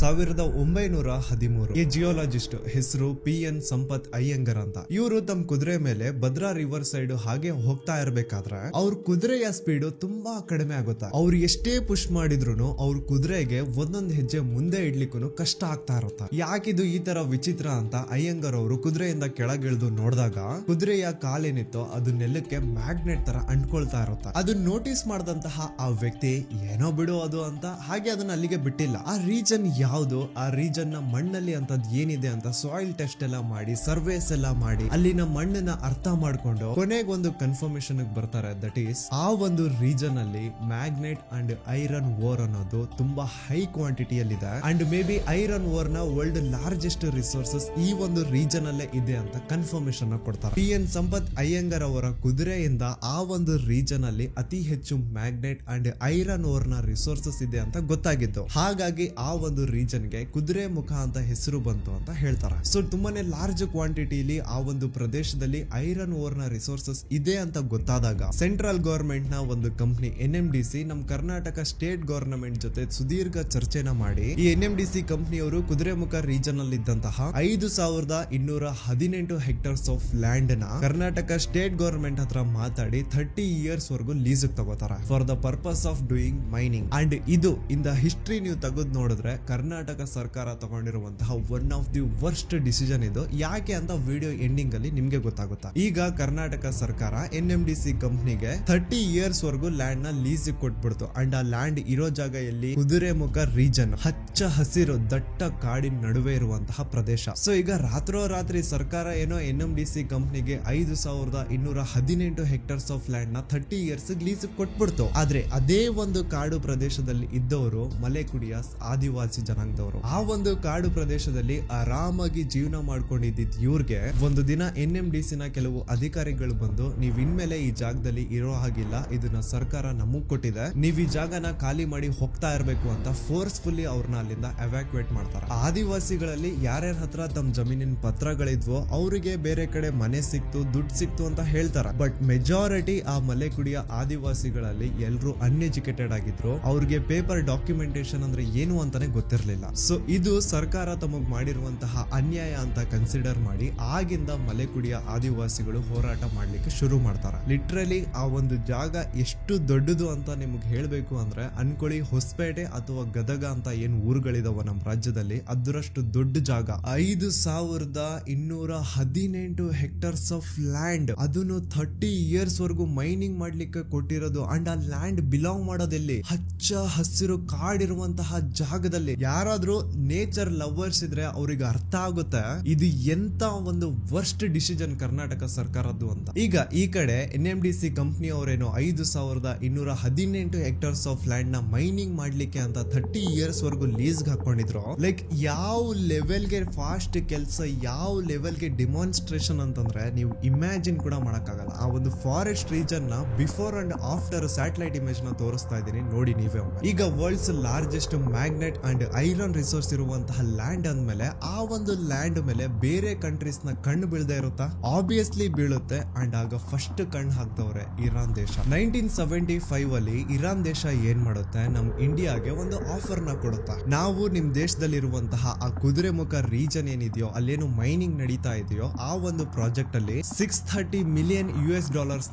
1913. ಈ ಜಿಯೋಲಾಜಿಸ್ಟ್ ಹೆಸರು PN ಸಂಪತ್ ಅಯ್ಯಂಗರ್ ಅಂತ. ಇವರು ತಮ್ಮ ಕುದುರೆ ಮೇಲೆ ಭದ್ರಾ ರಿವರ್ ಸೈಡ್ ಹಾಗೆ ಹೋಗ್ತಾ ಇರ್ಬೇಕಾದ್ರೆ ಅವ್ರ ಕುದುರೆಯ ಸ್ಪೀಡ್ ತುಂಬಾ ಕಡಿಮೆ ಆಗುತ್ತೆ. ಅವ್ರು ಎಷ್ಟೇ ಪುಷ್ ಮಾಡಿದ್ರು ಅವ್ರ ಕುದುರೆಗೆ ಒಂದೊಂದು ಹೆಜ್ಜೆ ಮುಂದೆ ಇಡ್ಲಿಕ್ಕೂ ಕಷ್ಟ ಆಗ್ತಾ ಇರುತ್ತೆ. ಯಾಕಿದು ಈ ತರ ವಿಚಿತ್ರ ಅಂತ ಅಯ್ಯಂಗರ್ ಅವರು ಕುದುರೆಯಿಂದ ಕೆಳಗಿಳಿದು ನೋಡಿದಾಗ ಕುದುರೆಯ ಕಾಲೇನಿತ್ತೋ ಅದು ನೆಲಕ್ಕೆ ಮ್ಯಾಗ್ನೆಟ್ ತರ ಅಂಟ್ಕೊಳ್ತಾ ಇರುತ್ತೆ. ಅದನ್ನ ನೋಟಿಸ್ ಮಾಡಿದಂತಹ ಆ ವ್ಯಕ್ತಿ ಏನೋ ಬಿಡು ಅದು ಅಂತ ಹಾಗೆ ಅದನ್ನ ಅಲ್ಲಿಗೆ ಬಿಟ್ಟಿಲ್ಲ. ಆ ರೀಜನ್ ಯಾವ್ದು, ಆ ರೀಜನ್ ನ ಮಣ್ಣಲ್ಲಿ ಅಂತದ್ ಏನಿದೆ ಅಂತ ಸಾಯಿಲ್ ಟೆಸ್ಟ್ ಎಲ್ಲ ಮಾಡಿ, ಸರ್ವೇಸ್ ಎಲ್ಲ ಮಾಡಿ, ಅಲ್ಲಿನ ಮಣ್ಣನ್ನ ಅರ್ಥ ಮಾಡ್ಕೊಂಡು ಕೊನೆಗೆ ಒಂದು ಕನ್ಫರ್ಮೇಶನ್ ಬರ್ತಾರೆ. ದಟ್ ಈಸ್ ಆ ಒಂದು ರೀಜನ್ ಅಲ್ಲಿ ಮ್ಯಾಗ್ನೆಟ್ ಅಂಡ್ ಐರನ್ ಓರ್ ಅನ್ನೋದು ತುಂಬಾ ಹೈ ಕ್ವಾಂಟಿಟಿಯಲ್ಲಿ ಇದೆ. And may be iron ore ನ ವರ್ಲ್ಡ್ ಲಾರ್ಜೆಸ್ಟ್ ರಿಸೋರ್ಸಸ್ ಈ ಒಂದು ರೀಜನ್ ಅಲ್ಲೇ ಇದೆ ಅಂತ ಕನ್ಫರ್ಮೇಶನ್ ಕೊಡ್ತಾರೆ. PN ಸಂಪತ್ ಅಯ್ಯಂಗರ್ ಅವರ ಕುದುರೆಯಿಂದ ಆ ಒಂದು ರೀಜನ್ ಅಲ್ಲಿ ಅತಿ ಹೆಚ್ಚು ಮ್ಯಾಗ್ನೆಟ್ ಅಂಡ್ ಐರನ್ ಓರ್ ನ ರಿಸೋರ್ಸಸ್ ಇದೆ ಅಂತ ಗೊತ್ತಾಗಿತ್ತು. ಹಾಗಾಗಿ ಆ ಒಂದು ರೀಜನ್ ಗೆ ಕುದುರೆ ಮುಖ ಅಂತ ಹೆಸರು ಬಂತು ಅಂತ ಹೇಳ್ತಾರೆ. ಸೊ ತುಂಬಾನೇ ಲಾರ್ಜ್ ಕ್ವಾಂಟಿಟಿಲಿ ಆ ಒಂದು ಪ್ರದೇಶದಲ್ಲಿ ಐರನ್ ಓರ್ ನ ರಿಸೋರ್ಸಸ್ ಇದೆ ಅಂತ ಗೊತ್ತಾದಾಗ ಸೆಂಟ್ರಲ್ ಗವರ್ಮೆಂಟ್ ನ ಒಂದು ಕಂಪನಿ NMDC ನಮ್ ಕರ್ನಾಟಕ ಸ್ಟೇಟ್ ಗವರ್ನಮೆಂಟ್ ಜೊತೆ ಸುದೀರ್ಘ ಚರ್ಚೆನ ಮಾಡಿ ಈ NMDC ಕಂಪನಿಯವರು ಕುದುರೆಮುಖ ರೀಜನ್ ಅಲ್ಲಿ ಇದ್ದಂತಹ 5218 ಹೆಕ್ಟರ್ಸ್ ಆಫ್ ಲ್ಯಾಂಡ್ ನ ಕರ್ನಾಟಕ ಸ್ಟೇಟ್ ಗವರ್ಮೆಂಟ್ ಹತ್ರ ಮಾತಾಡಿ 30 ಇಯರ್ಸ್ ವರೆಗೂ ಲೀಸ್ ತಗೋತಾರೆ for the purpose of doing mining. And ಇದು ಇನ್ ದ ಹಿಸ್ಟ್ರಿ ನೀವು ತೆಗೆದು ನೋಡಿದ್ರೆ ಕರ್ನಾಟಕ ಸರ್ಕಾರ ತಗೊಂಡಿರುವಂತಹ one of the worst decision ಇದು. ಯಾಕೆ ಅಂತ ವಿಡಿಯೋ ಎಂಡಿಂಗ್ ಅಲ್ಲಿ ನಿಮ್ಗೆ ಗೊತ್ತಾಗುತ್ತಾ. ಈಗ ಕರ್ನಾಟಕ ಸರ್ಕಾರ NMDC ಕಂಪನಿಗೆ 30 ಇಯರ್ಸ್ ವರೆಗೂ ಲ್ಯಾಂಡ್ ನ ಲೀಸ್ ಕೊಟ್ಬಿಡ್ತು. ಅಂಡ್ ಆ ಲ್ಯಾಂಡ್ ಇರೋ ಜಾಗ ಎಲ್ಲಿ, ಕುದುರೆಮುಖ ರೀಜನ್, ಹಚ್ಚ ಹಸಿರು ದಟ್ಟ ಕಾಡಿನ ನಡುವೆ ಇರುವಂತಹ ಪ್ರದೇಶ. ಸೊ ಈಗ ರಾತ್ರೋರಾತ್ರಿ ಸರ್ಕಾರ ಏನೋ NMDC ಕಂಪನಿಗೆ 5218 ಹೆಕ್ಟರ್ಸ್ ಆಫ್ ಲ್ಯಾಂಡ್ ನ 30 ಇಯರ್ಸ್ ಲೀಸ್ ಕೊಟ್ಬಿಡ್ತು. ಆದ್ರೆ ಅದೇ ಒಂದು ಕಾಡು ಪ್ರದೇಶದಲ್ಲಿ ಇದ್ದವರು ಮಲೆಕುಡಿಯಾಸ್ ಆದಿವಾಸಿ ಜನಾಂಗದವರು. ಆ ಒಂದು ಕಾಡು ಪ್ರದೇಶದಲ್ಲಿ ಆರಾಮಾಗಿ ಜೀವನ ಮಾಡ್ಕೊಂಡಿದ್ದ ಇವ್ರಿಗೆ ಒಂದು ದಿನ NMDC ನ ಕೆಲವು ಅಧಿಕಾರಿಗಳು ಬಂದು ನೀವ್ ಇನ್ಮೇಲೆ ಈ ಜಾಗದಲ್ಲಿ ಇರೋ ಹಾಗಿಲ್ಲ, ಇದನ್ನ ಸರ್ಕಾರ ನಮಗ್ ಕೊಟ್ಟಿದೆ, ನೀವ್ ಈ ಜಾಗನ ಖಾಲಿ ಮಾಡಿ ಹೋಗ್ತಾ ಇರ್ಬೇಕು ಅಂತ ಫೋರ್ಸ್ಫುಲ್ಲಿ ಅವ್ರನ್ನ ಅಲ್ಲಿಂದ ಎವ್ಯಾಕ್ಯುಯೇಟ್ ಮಾಡ್ತಾರೆ. ಆದಿವಾಸಿಗಳಲ್ಲಿ ಯಾರ್ಯಾರ ಹತ್ರ ತಮ್ಮ ಜಮೀನಿನ ಪತ್ರಗಳಿದ್ವೋ ಅವರಿಗೆ ಬೇರೆ ಕಡೆ ಮನೆ ಸಿಕ್ತು, ದುಡ್ಡು ಸಿಕ್ತು ಅಂತ ಹೇಳ್ತಾರೆ. ಬಟ್ ಮೆಜಾರಿಟಿ ಆ ಮಲೆಕುಡಿಯ ಆದಿವಾಸಿಗಳಲ್ಲಿ ಎಲ್ಲರೂ ಅನ್ಎಜುಕೇಟೆಡ್ ಆಗಿದ್ರು. ಅವ್ರಿಗೆ ಪೇಪರ್ ಡಾಕ್ಯುಮೆಂಟೇಶನ್ ಅಂದ್ರೆ ಏನು ಅಂತಾನೆ ಗೊತ್ತಿರಲಿಲ್ಲ. ಸೊ ಇದು ಸರ್ಕಾರ ತಮಗ್ ಮಾಡಿರುವಂತಹ ಅನ್ಯಾಯ ಅಂತ ಕನ್ಸಿಡರ್ ಮಾಡಿ ಆಗಿಂದ ಮಲೆಕುಡಿಯ ಆದಿವಾಸಿಗಳು ಹೋರಾಟ ಮಾಡ್ಲಿಕ್ಕೆ ಶುರು ಮಾಡ್ತಾರೆ. ಲಿಟ್ರಲಿ ಆ ಒಂದು ಜಾಗ ಎಷ್ಟು ದೊಡ್ಡದು ಅಂತ ನಿಮ್ಗೆ ಹೇಳ್ಬೇಕು ಅಂದ್ರೆ ಅನ್ಕೊಳ್ಳಿ ಹೊಸಪೇಟೆ ಅಥವಾ ಗದಗ ಅಂತ ಏನ್ ಊರುಗಳಿದಾವ ನಮ್ಮ ರಾಜ್ಯದಲ್ಲಿ ಅದರಷ್ಟು ದೊಡ್ಡ ಜಾಗ. 5218 ಹೆಕ್ಟರ್ಸ್ ಆಫ್ ಲ್ಯಾಂಡ್, ಅದನ್ನು 30 ಇಯರ್ಸ್ ವರೆಗೂ ಮೈನಿಂಗ್ ಮಾಡ್ಲಿಕ್ಕೆ ಕೊಟ್ಟಿರೋದು. ಅಂಡ್ ಆ ಲ್ಯಾಂಡ್ ಬಿಲಾಂಗ್ ಮಾಡೋದೆಲ್ಲಿ, ಹಚ್ಚ ಹಸಿರು ಕಾಡಿರುವಂತಹ ಜಾಗದಲ್ಲಿ. ಯಾರಾದ್ರೂ ನೇಚರ್ ಲವರ್ಸ್ ಇದ್ರೆ ಅವ್ರಿಗೆ ಅರ್ಥ ಆಗುತ್ತೆ ಇದು ಎಂತ ಒಂದು ವರ್ಸ್ಟ್ ಡಿಸಿಷನ್ ಕರ್ನಾಟಕ ಸರ್ಕಾರದ್ದು ಅಂತ. ಈಗ ಈ ಕಡೆ NMDC ಕಂಪನಿ ಅವರೇನು 5218 ಹೆಕ್ಟರ್ಸ್ ಆಫ್ ಲ್ಯಾಂಡ್ ನ ಮೈನಿಂಗ್ ಮಾಡ್ಲಿಕ್ಕೆ ಅಂತ 30 ಇಯರ್ಸ್ ವರೆಗೂ ಲೀಸ್ ಹಾಕೊಂಡಿದ್ರು. ಲೈಕ್ ಯಾವ ಲೆವೆಲ್ಗೆ ಫಾಸ್ಟ್ ಕೆಲಸ, ಯಾವ ಲೆವೆಲ್ಗೆ ಡೆಮಾನ್ಸ್ಟ್ರೇಷನ್ ಅಂತಂದ್ರೆ ನೀವು ಇಮ್ಯಾಜಿನ್ ಕೂಡ ಮಾಡಕ್ಕಾಗಲ್ಲ. ಆ ಒಂದು ಫಾರೆಸ್ಟ್ ರೀಜನ್ ನ before and after satellite image ನ ತೋರಿಸ್ತಾ ಇದ್ದೀನಿ ನೋಡಿ ನೀವೇ. ಈಗ world's largest magnet and iron resource ಇರುವಂತಹ ಲ್ಯಾಂಡ್ ಅಂದ್ಮೇಲೆ ಆ ಒಂದು ಲ್ಯಾಂಡ್ ಮೇಲೆ ಬೇರೆ ಕಂಟ್ರೀಸ್ ನ ಕಣ್ಣು ಬೀಳದೆ ಇರುತ್ತಾ? ಆಬ್ವಿಯಸ್ಲಿ ಬೀಳುತ್ತೆ. ಅಂಡ್ ಆಗ ಫಸ್ಟ್ ಕಣ್ಣು ಹಾಕ್ತವ್ರೆ ಇರಾನ್ ದೇಶ. 1975 ಅಲ್ಲಿ ಇರಾನ್ ದೇಶ ಏನ್ ಮಾಡುತ್ತೆ, ನಮ್ ಇಂಡಿಯಾಗೆ ಒಂದು ಆಫರ್ ನ ಕೊಡುತ್ತಾ, ನಾವು ನಿಮ್ ದೇಶದಲ್ಲಿರುವಂತಹ ಆ ಕುದುರೆಮುಖ ರೀಜನ್ ಏನಿದೆಯೋ ಅಲ್ಲೇನು ಮೈನಿಂಗ್ ನಡೀತಾ ಇದೆಯೋ ಆ ಒಂದು ಪ್ರಾಜೆಕ್ಟ್ ಅಲ್ಲಿ $630 ಮಿಲಿಯನ್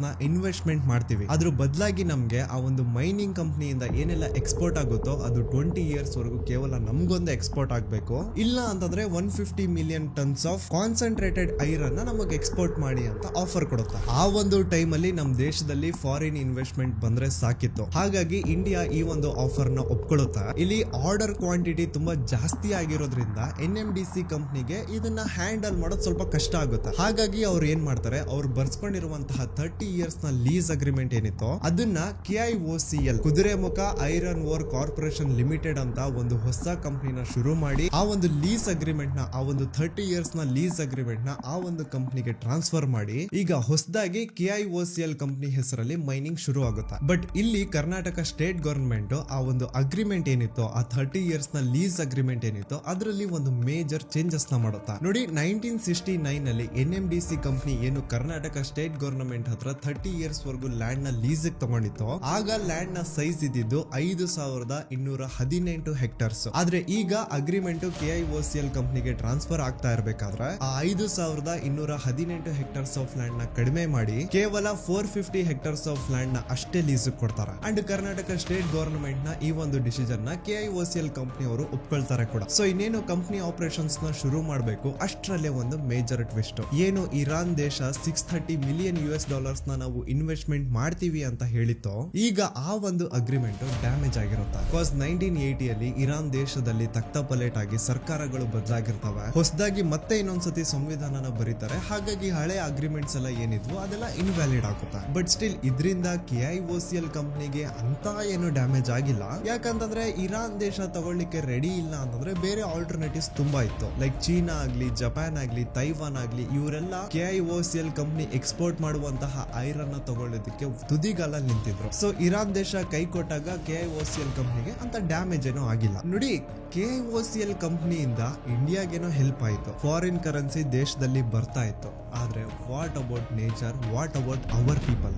ನ ಇನ್ವೆಸ್ಟ್ಮೆಂಟ್ ಮಾಡ್ತೀವಿ. ಅದ್ರ ಬದಲಾಗಿ ನಮ್ಗೆ ಆ ಒಂದು ಮೈನಿಂಗ್ ಕಂಪನಿಯಿಂದ ಏನೆಲ್ಲ ಎಕ್ಸ್ಪೋರ್ಟ್ ಆಗುತ್ತೋ ಅದು 20 ಇಯರ್ಸ್ ವರೆಗೂ ಕೇವಲ ನಮ್ಗೊಂದು ಎಕ್ಸ್ಪೋರ್ಟ್ ಆಗ್ಬೇಕು. ಇಲ್ಲ ಅಂತಂದ್ರೆ 150 million tons of concentrated iron ನಮಗೆ ಎಕ್ಸ್ಪೋರ್ಟ್ ಮಾಡಿ ಅಂತ ಆಫರ್ ಕೊಡುತ್ತೆ. ಆ ಒಂದು ಟೈಮ್ ಅಲ್ಲಿ ನಮ್ ದೇಶದಲ್ಲಿ ಫಾರಿನ್ ಇನ್ವೆಸ್ಟ್ಮೆಂಟ್ ಬಂದ್ರೆ ಸಾಕಿತ್ತು. ಹಾಗಾಗಿ ಇಂಡಿಯಾ ಈ ಒಂದು ಆಫರ್ ನ ಒಪ್ಕೊಳ್ಳುತ್ತಾ. ಇಲ್ಲಿ ಆರ್ಡರ್ ಕ್ವಾಂಟಿಟಿ ತುಂಬಾ ಜಾಸ್ತಿ ಆಗಿರೋದ್ರಿಂದ NMDC ಕಂಪನಿಗೆ ಇದನ್ನ ಹ್ಯಾಂಡಲ್ ಮಾಡೋದು ಸ್ವಲ್ಪ ಕಷ್ಟ ಆಗುತ್ತೆ. ಹಾಗಾಗಿ ಅವ್ರು ಏನ್ ಮಾಡ್ತಾರೆ, ಅವ್ರು ಬರ್ಸ್ಕೊಂಡಿರುವಂತಹ 30 ಇಯರ್ಸ್ ನ ಲೀಸ್ ಅಗ್ರಿಮೆಂಟ್ ಏನಿತ್ತು ಅದನ್ನ KIOCL Kudremukh iron ore corporation limited ಅಂತ ಒಂದು ಹೊಸ ಕಂಪನಿನ ಶುರು ಮಾಡಿ ಆ ಒಂದು ಲೀಸ್ ಅಗ್ರಿಮೆಂಟ್ ನ ಆ ಒಂದು 30 ಇಯರ್ಸ್ ನ ಲೀಸ್ ಅಗ್ರಿಮೆಂಟ್ ನ ಆ ಒಂದು ಕಂಪನಿಗೆ ಟ್ರಾನ್ಸ್ಫರ್ ಮಾಡಿ ಈಗ ಹೊಸದಾಗಿ KIOCL ಕಂಪನಿ ಹೆಸರಲ್ಲಿ ಮೈನಿಂಗ್ ಶುರು ಆಗುತ್ತೆ. ಬಟ್ ಇಲ್ಲಿ ಕರ್ನಾಟಕ ಸ್ಟೇಟ್ ಗವರ್ನಮೆಂಟ್ ಆ ಒಂದು ಅಗ್ರಿಮೆಂಟ್ ಏನಿತ್ತು, ಆ 30 ಇಯರ್ಸ್ ನ ಲೀಸ್ ಅಗ್ರಿಮೆಂಟ್ ಏನಿತ್ತು ಅದರಲ್ಲಿ ಒಂದು ಮೇಜರ್ ಚೇಂಜಸ್ ನ ಮಾಡುತ್ತಾ. ನೋಡಿ 1969 ಅಲ್ಲಿ NMDC ಕಂಪನಿ ಏನು ಕರ್ನಾಟಕ ಸ್ಟೇಟ್ ಗವರ್ನಮೆಂಟ್ ಹತ್ರ 30 ಇಯರ್ಸ್ ವರೆಗೂ ಲ್ಯಾಂಡ್ ನ ಲೀಸ್ ತಗೊಂಡಿತ್ತು, ಆಗ ಲ್ಯಾಂಡ್ ನ ಸೈಜ್ ಇದ್ದಿದ್ದು 5218 ಹೆಕ್ಟರ್ಸ್. ಆದ್ರೆ ಈಗ ಅಗ್ರಿಮೆಂಟ್ KIOCL ಕಂಪ್ನಿಗೆ ಟ್ರಾನ್ಸ್ಫರ್ ಆಗ್ತಾ ಇರಬೇಕಾದ್ರೆ ಆ 5218 ಹೆಕ್ಟರ್ಸ್ ಆಫ್ ಲ್ಯಾಂಡ್ ನ ಕಡಿಮೆ ಮಾಡಿ ಕೇವಲ 450 ಹೆಕ್ಟರ್ಸ್ ಆಫ್ ಲ್ಯಾಂಡ್ ನ ಅಷ್ಟೇ ಲೀಸ್ ಕೊಡ್ತಾರೆ. ಅಂಡ್ ಕರ್ನಾಟಕ ಸ್ಟೇಟ್ ಗವರ್ನಮೆಂಟ್ ನ ಈ ಒಂದು ಡಿಸಿಷನ್ ನ KIOCL ಕಂಪನಿ ಅವರು ಒಪ್ಕೊಳ್ತಾರೆ ಕೂಡ. ಸೊ ಇನ್ನೇನು ಕಂಪನಿ ಆಪರೇಷನ್ಸ್ ನ ಶುರು ಮಾಡಬೇಕು ಅಷ್ಟರಲ್ಲೇ ಒಂದು ಮೇಜರ್ ಟ್ವಿಸ್ಟ್. ಏನು ಇರಾನ್ ದೇಶ $630 ಮಿಲಿಯನ್ ನ ನಾವು ಇನ್ವೆಸ್ಟ್ಮೆಂಟ್ ಮಾಡ್ತೀವಿ ಅಂತ ಹೇಳಿತ್ತೋ, ಈಗ ಆ ಒಂದು ಅಗ್ರಿಮೆಂಟ್ ಡ್ಯಾಮೇಜ್ ಆಗಿರುತ್ತೆ. ಬಿಕಾಸ್ 1980 ಇರಾನ್ ದೇಶದಲ್ಲಿ ತಕ್ತಪಲೇಟ್ ಆಗಿ ಸರ್ಕಾರಗಳು ಬದಲಾಗಿರ್ತವೆ, ಹೊಸದಾಗಿ ಮತ್ತೆ ಇನ್ನೊಂದ್ಸತಿ ಸಂವಿಧಾನನ ಬರೀತಾರೆ. ಹಾಗಾಗಿ ಹಳೆ ಅಗ್ರಿಮೆಂಟ್ಸ್ ಎಲ್ಲ ಏನಿದ್ವು ಅದೆಲ್ಲ ಇನ್ವ್ಯಾಲಿಡ್ ಆಗುತ್ತೆ. ಬಟ್ ಸ್ಟಿಲ್ ಇದರಿಂದ KIOCL ಕಂಪನಿಗೆ ಅಂತ ಏನು ಡ್ಯಾಮೇಜ್ ಆಗಿಲ್ಲ. ಯಾಕಂತಂದ್ರೆ ಇರಾನ್ ದೇಶ ತಗೊಳ್ಳಿಕ್ಕೆ ರೆಡಿ ಇಲ್ಲ ಅಂತಂದ್ರೆ ಬೇರೆ ಆಲ್ಟರ್ನೇಟಿವ್ಸ್ ತುಂಬಾ ಇತ್ತು. ಲೈಕ್ ಚೀನಾ ಆಗ್ಲಿ, ಜಪಾನ್ ಆಗ್ಲಿ, ತೈವಾನ್ ಆಗ್ಲಿ, ಇವರೆಲ್ಲ KIOCL ಕಂಪನಿ ಎಕ್ಸ್ಪೋರ್ಟ್ ಮಾಡುವಂತಹ ಐರನ್ ತಗೊಳ್ಳೋದಕ್ಕೆ ತುದಿಗಾಲ ನಿಂತಿದ್ರು. ಸೊ ಇರಾನ್ ದೇಶ ಕೈ ಕೊಟ್ಟಾಗ KIOCL ಕಂಪನಿಗೆ ಅಂತ ಡ್ಯಾಮೇಜ್ ಏನೋ ಆಗಿಲ್ಲ. ನೋಡಿ, KIOCL ಕಂಪನಿಯಿಂದ ಇಂಡಿಯಾಗೇನೋ ಹೆಲ್ಪ್ ಆಯ್ತು, ಫಾರಿನ್ ಕರೆನ್ಸಿ ದೇಶದಲ್ಲಿ ಬರ್ತಾ ಇತ್ತು. ಆದ್ರೆ what about nature, what about our people?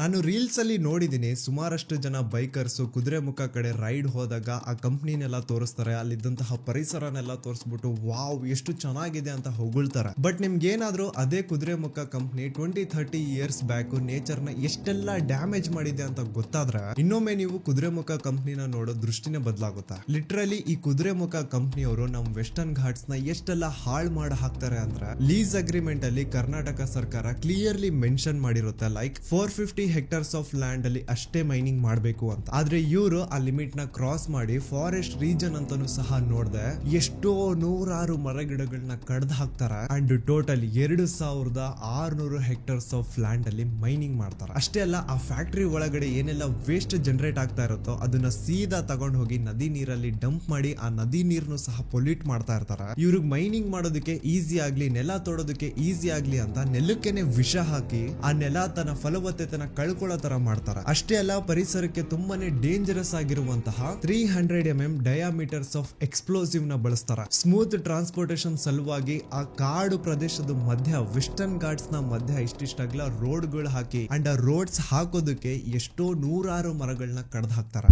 ನಾನು ರೀಲ್ಸ್ ಅಲ್ಲಿ ನೋಡಿದೀನಿ, ಸುಮಾರಷ್ಟು ಜನ ಬೈಕರ್ಸ್ ಕುದುರೆಮುಖ ಕಡೆ ರೈಡ್ ಹೋದಾಗ ಆ ಕಂಪ್ನಿನೆಲ್ಲ ತೋರಿಸ್ತಾರೆ, ಅಲ್ಲಿದ್ದಂತಹ ಪರಿಸರನೆಲ್ಲ ತೋರಿಸ್ಬಿಟ್ಟು ವಾವ್ ಎಷ್ಟು ಚೆನ್ನಾಗಿದೆ ಅಂತ ಹೊಗಳ್ತಾರೆ. ಬಟ್ ನಿಮ್ಗೆ ಏನಾದ್ರೂ ಅದೇ Kudremukh company 20-30 years back nature ನ ಎಷ್ಟೆಲ್ಲ ಡ್ಯಾಮೇಜ್ ಮಾಡಿದೆ ಅಂತ ಗೊತ್ತಾದ್ರೆ ಇನ್ನೊಮ್ಮೆ ನೀವು ಕುದುರೆಮುಖ ಕಂಪ್ನಿನ ನೋಡೋ ದೃಷ್ಟಿನೇ ಬದಲಾಗುತ್ತೆ. ಲಿಟ್ರಲಿ ಈ ಕುದುರೆಮುಖ ಕಂಪ್ನಿಯವರು ನಮ್ ವೆಸ್ಟರ್ನ್ ಘಾಟ್ಸ್ ನ ಎಷ್ಟೆಲ್ಲ ಹಾಳು ಮಾಡಿ ಹಾಕ್ತಾರೆ ಅಂದ್ರೆ, ಲೀಸ್ ಅಗ್ರಿಮೆಂಟ್ ಅಲ್ಲಿ ಕರ್ನಾಟಕ ಸರ್ಕಾರ ಕ್ಲಿಯರ್ಲಿ ಮೆನ್ಷನ್ ಮಾಡಿರುತ್ತೆ, ಲೈಕ್ 450 ಹೆಕ್ಟರ್ಸ್ ಆಫ್ ಲ್ಯಾಂಡ್ ಅಲ್ಲಿ ಅಷ್ಟೇ ಮೈನಿಂಗ್ ಮಾಡಬೇಕು ಅಂತ. ಆದ್ರೆ ಇವರು ಆ ಲಿಮಿಟ್ ನ ಕ್ರಾಸ್ ಮಾಡಿ ಫಾರೆಸ್ಟ್ ರೀಜನ್ ಅಂತಾನು ಸಹ ನೋಡ್ದೆ ಎಷ್ಟೋ ನೂರಾರು ಮರಗಿಡಗಳನ್ನ ಕಡ್ದು ಹಾಕ್ತಾರೆ. And total 2600 hectares of land ಅಲ್ಲಿ ಮೈನಿಂಗ್ ಮಾಡ್ತಾರೆ. ಅಷ್ಟೇ ಅಲ್ಲ, ಆ ಫ್ಯಾಕ್ಟರಿ ಒಳಗಡೆ ಏನೆಲ್ಲ ವೇಸ್ಟ್ ಜನರೇಟ್ ಆಗ್ತಾ ಇರುತ್ತೋ ಅದನ್ನ ಸೀದಾ ತಗೊಂಡ್ ಹೋಗಿ ನದಿ ನೀರಲ್ಲಿ ಡಂಪ್ ಮಾಡಿ ಆ ನದಿ ನೀರ್ನು ಸಹ ಪೊಲ್ಯೂಟ್ ಮಾಡ್ತಾ ಇರ್ತಾರೆ. ಇವ್ರಿಗೆ ಮೈನಿಂಗ್ ಮಾಡೋದಕ್ಕೆ ಈಸಿ ಆಗ್ಲಿ, ನೆಲ ತೋಡೋದಕ್ಕೆ ಈಸಿ ಆಗ್ಲಿ ಅಂತ ನೆಲಕ್ಕೆನೆ ವಿಷ ಹಾಕಿ ಆ ನೆಲ ತನ್ನ ಫಲವತ್ತತೆನ ಕಳ್ಕೊಳ್ಳೋ ತರ ಮಾಡ್ತಾರೆ. ಅಷ್ಟೇ ಅಲ್ಲ, ಪರಿಸರಕ್ಕೆ ತುಂಬಾನೇ ಡೇಂಜರಸ್ ಆಗಿರುವಂತಹ 300 mm ಡಯಾಮೀಟರ್ಸ್ ಆಫ್ ಎಕ್ಸ್ಪ್ಲೋಸಿವ್ ನ ಬಳಸ್ತಾರೆ. ಸ್ಮೂತ್ ಟ್ರಾನ್ಸ್ಪೋರ್ಟೇಶನ್ ಸಲುವಾಗಿ ಆ ಕಾಡು ಪ್ರದೇಶದ ಮಧ್ಯ, ವೆಸ್ಟರ್ನ್ ಘಾಟ್ಸ್ ನ ಮಧ್ಯ ಇಷ್ಟಿಷ್ಟಾಗ್ಲ ರೋಡ್ಗಳು ಹಾಕಿ ಅಂಡ್ ಆ ರೋಡ್ಸ್ ಹಾಕೋದಕ್ಕೆ ಎಷ್ಟೋ ನೂರಾರು ಮರಗಳನ್ನ ಕಡ್ದು ಹಾಕ್ತಾರೆ.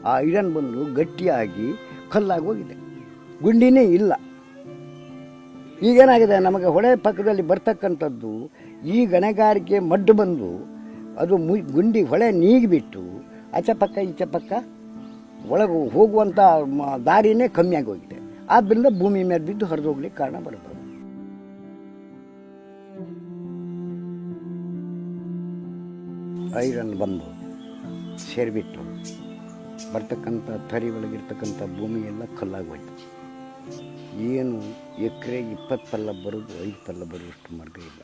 ಆ ಐರನ್ ಬಂದು ಗಟ್ಟಿಯಾಗಿ ಕಲ್ಲಾಗಿ ಹೋಗಿದೆ, ಗುಂಡಿನೇ ಇಲ್ಲ. ಈಗೇನಾಗಿದೆ, ನಮಗೆ ಹೊಳೆ ಪಕ್ಕದಲ್ಲಿ ಬರ್ತಕ್ಕಂಥದ್ದು ಈ ಗಣಿಗಾರಿಕೆ ಮಡ್ಡು ಬಂದು ಅದು ಗುಂಡಿ ಹೊಳೆ ನೀಗಿಬಿಟ್ಟು ಆಚೆ ಪಕ್ಕ ಈಚೆ ಪಕ್ಕ ಒಳಗೆ ಹೋಗುವಂಥ ದಾರಿನೇ ಕಮ್ಮಿಯಾಗಿ ಹೋಗಿದೆ. ಆದ್ದರಿಂದ ಭೂಮಿ ಮೇಲೆ ಬಿದ್ದು ಹರಿದೋಗ್ಲಿಕ್ಕೆ ಕಾರಣ ಬರ್ಬೋದು. ಐರನ್ ಬಂದು ಸೇರಿಬಿಟ್ಟು ಬರ್ತಕ್ಕಂಥ ತರಿ ಒಳಗಿರ್ತಕ್ಕಂಥ ಭೂಮಿ ಎಲ್ಲ ಕಲ್ಲಾಗೋಯ್ತು. ಏನು ಎಕರೆ 20 ಪಲ್ಲ ಬರೋದು 5 ಪಲ್ಲ ಬರುವಷ್ಟು ಮಾರ್ಗ ಇಲ್ಲ.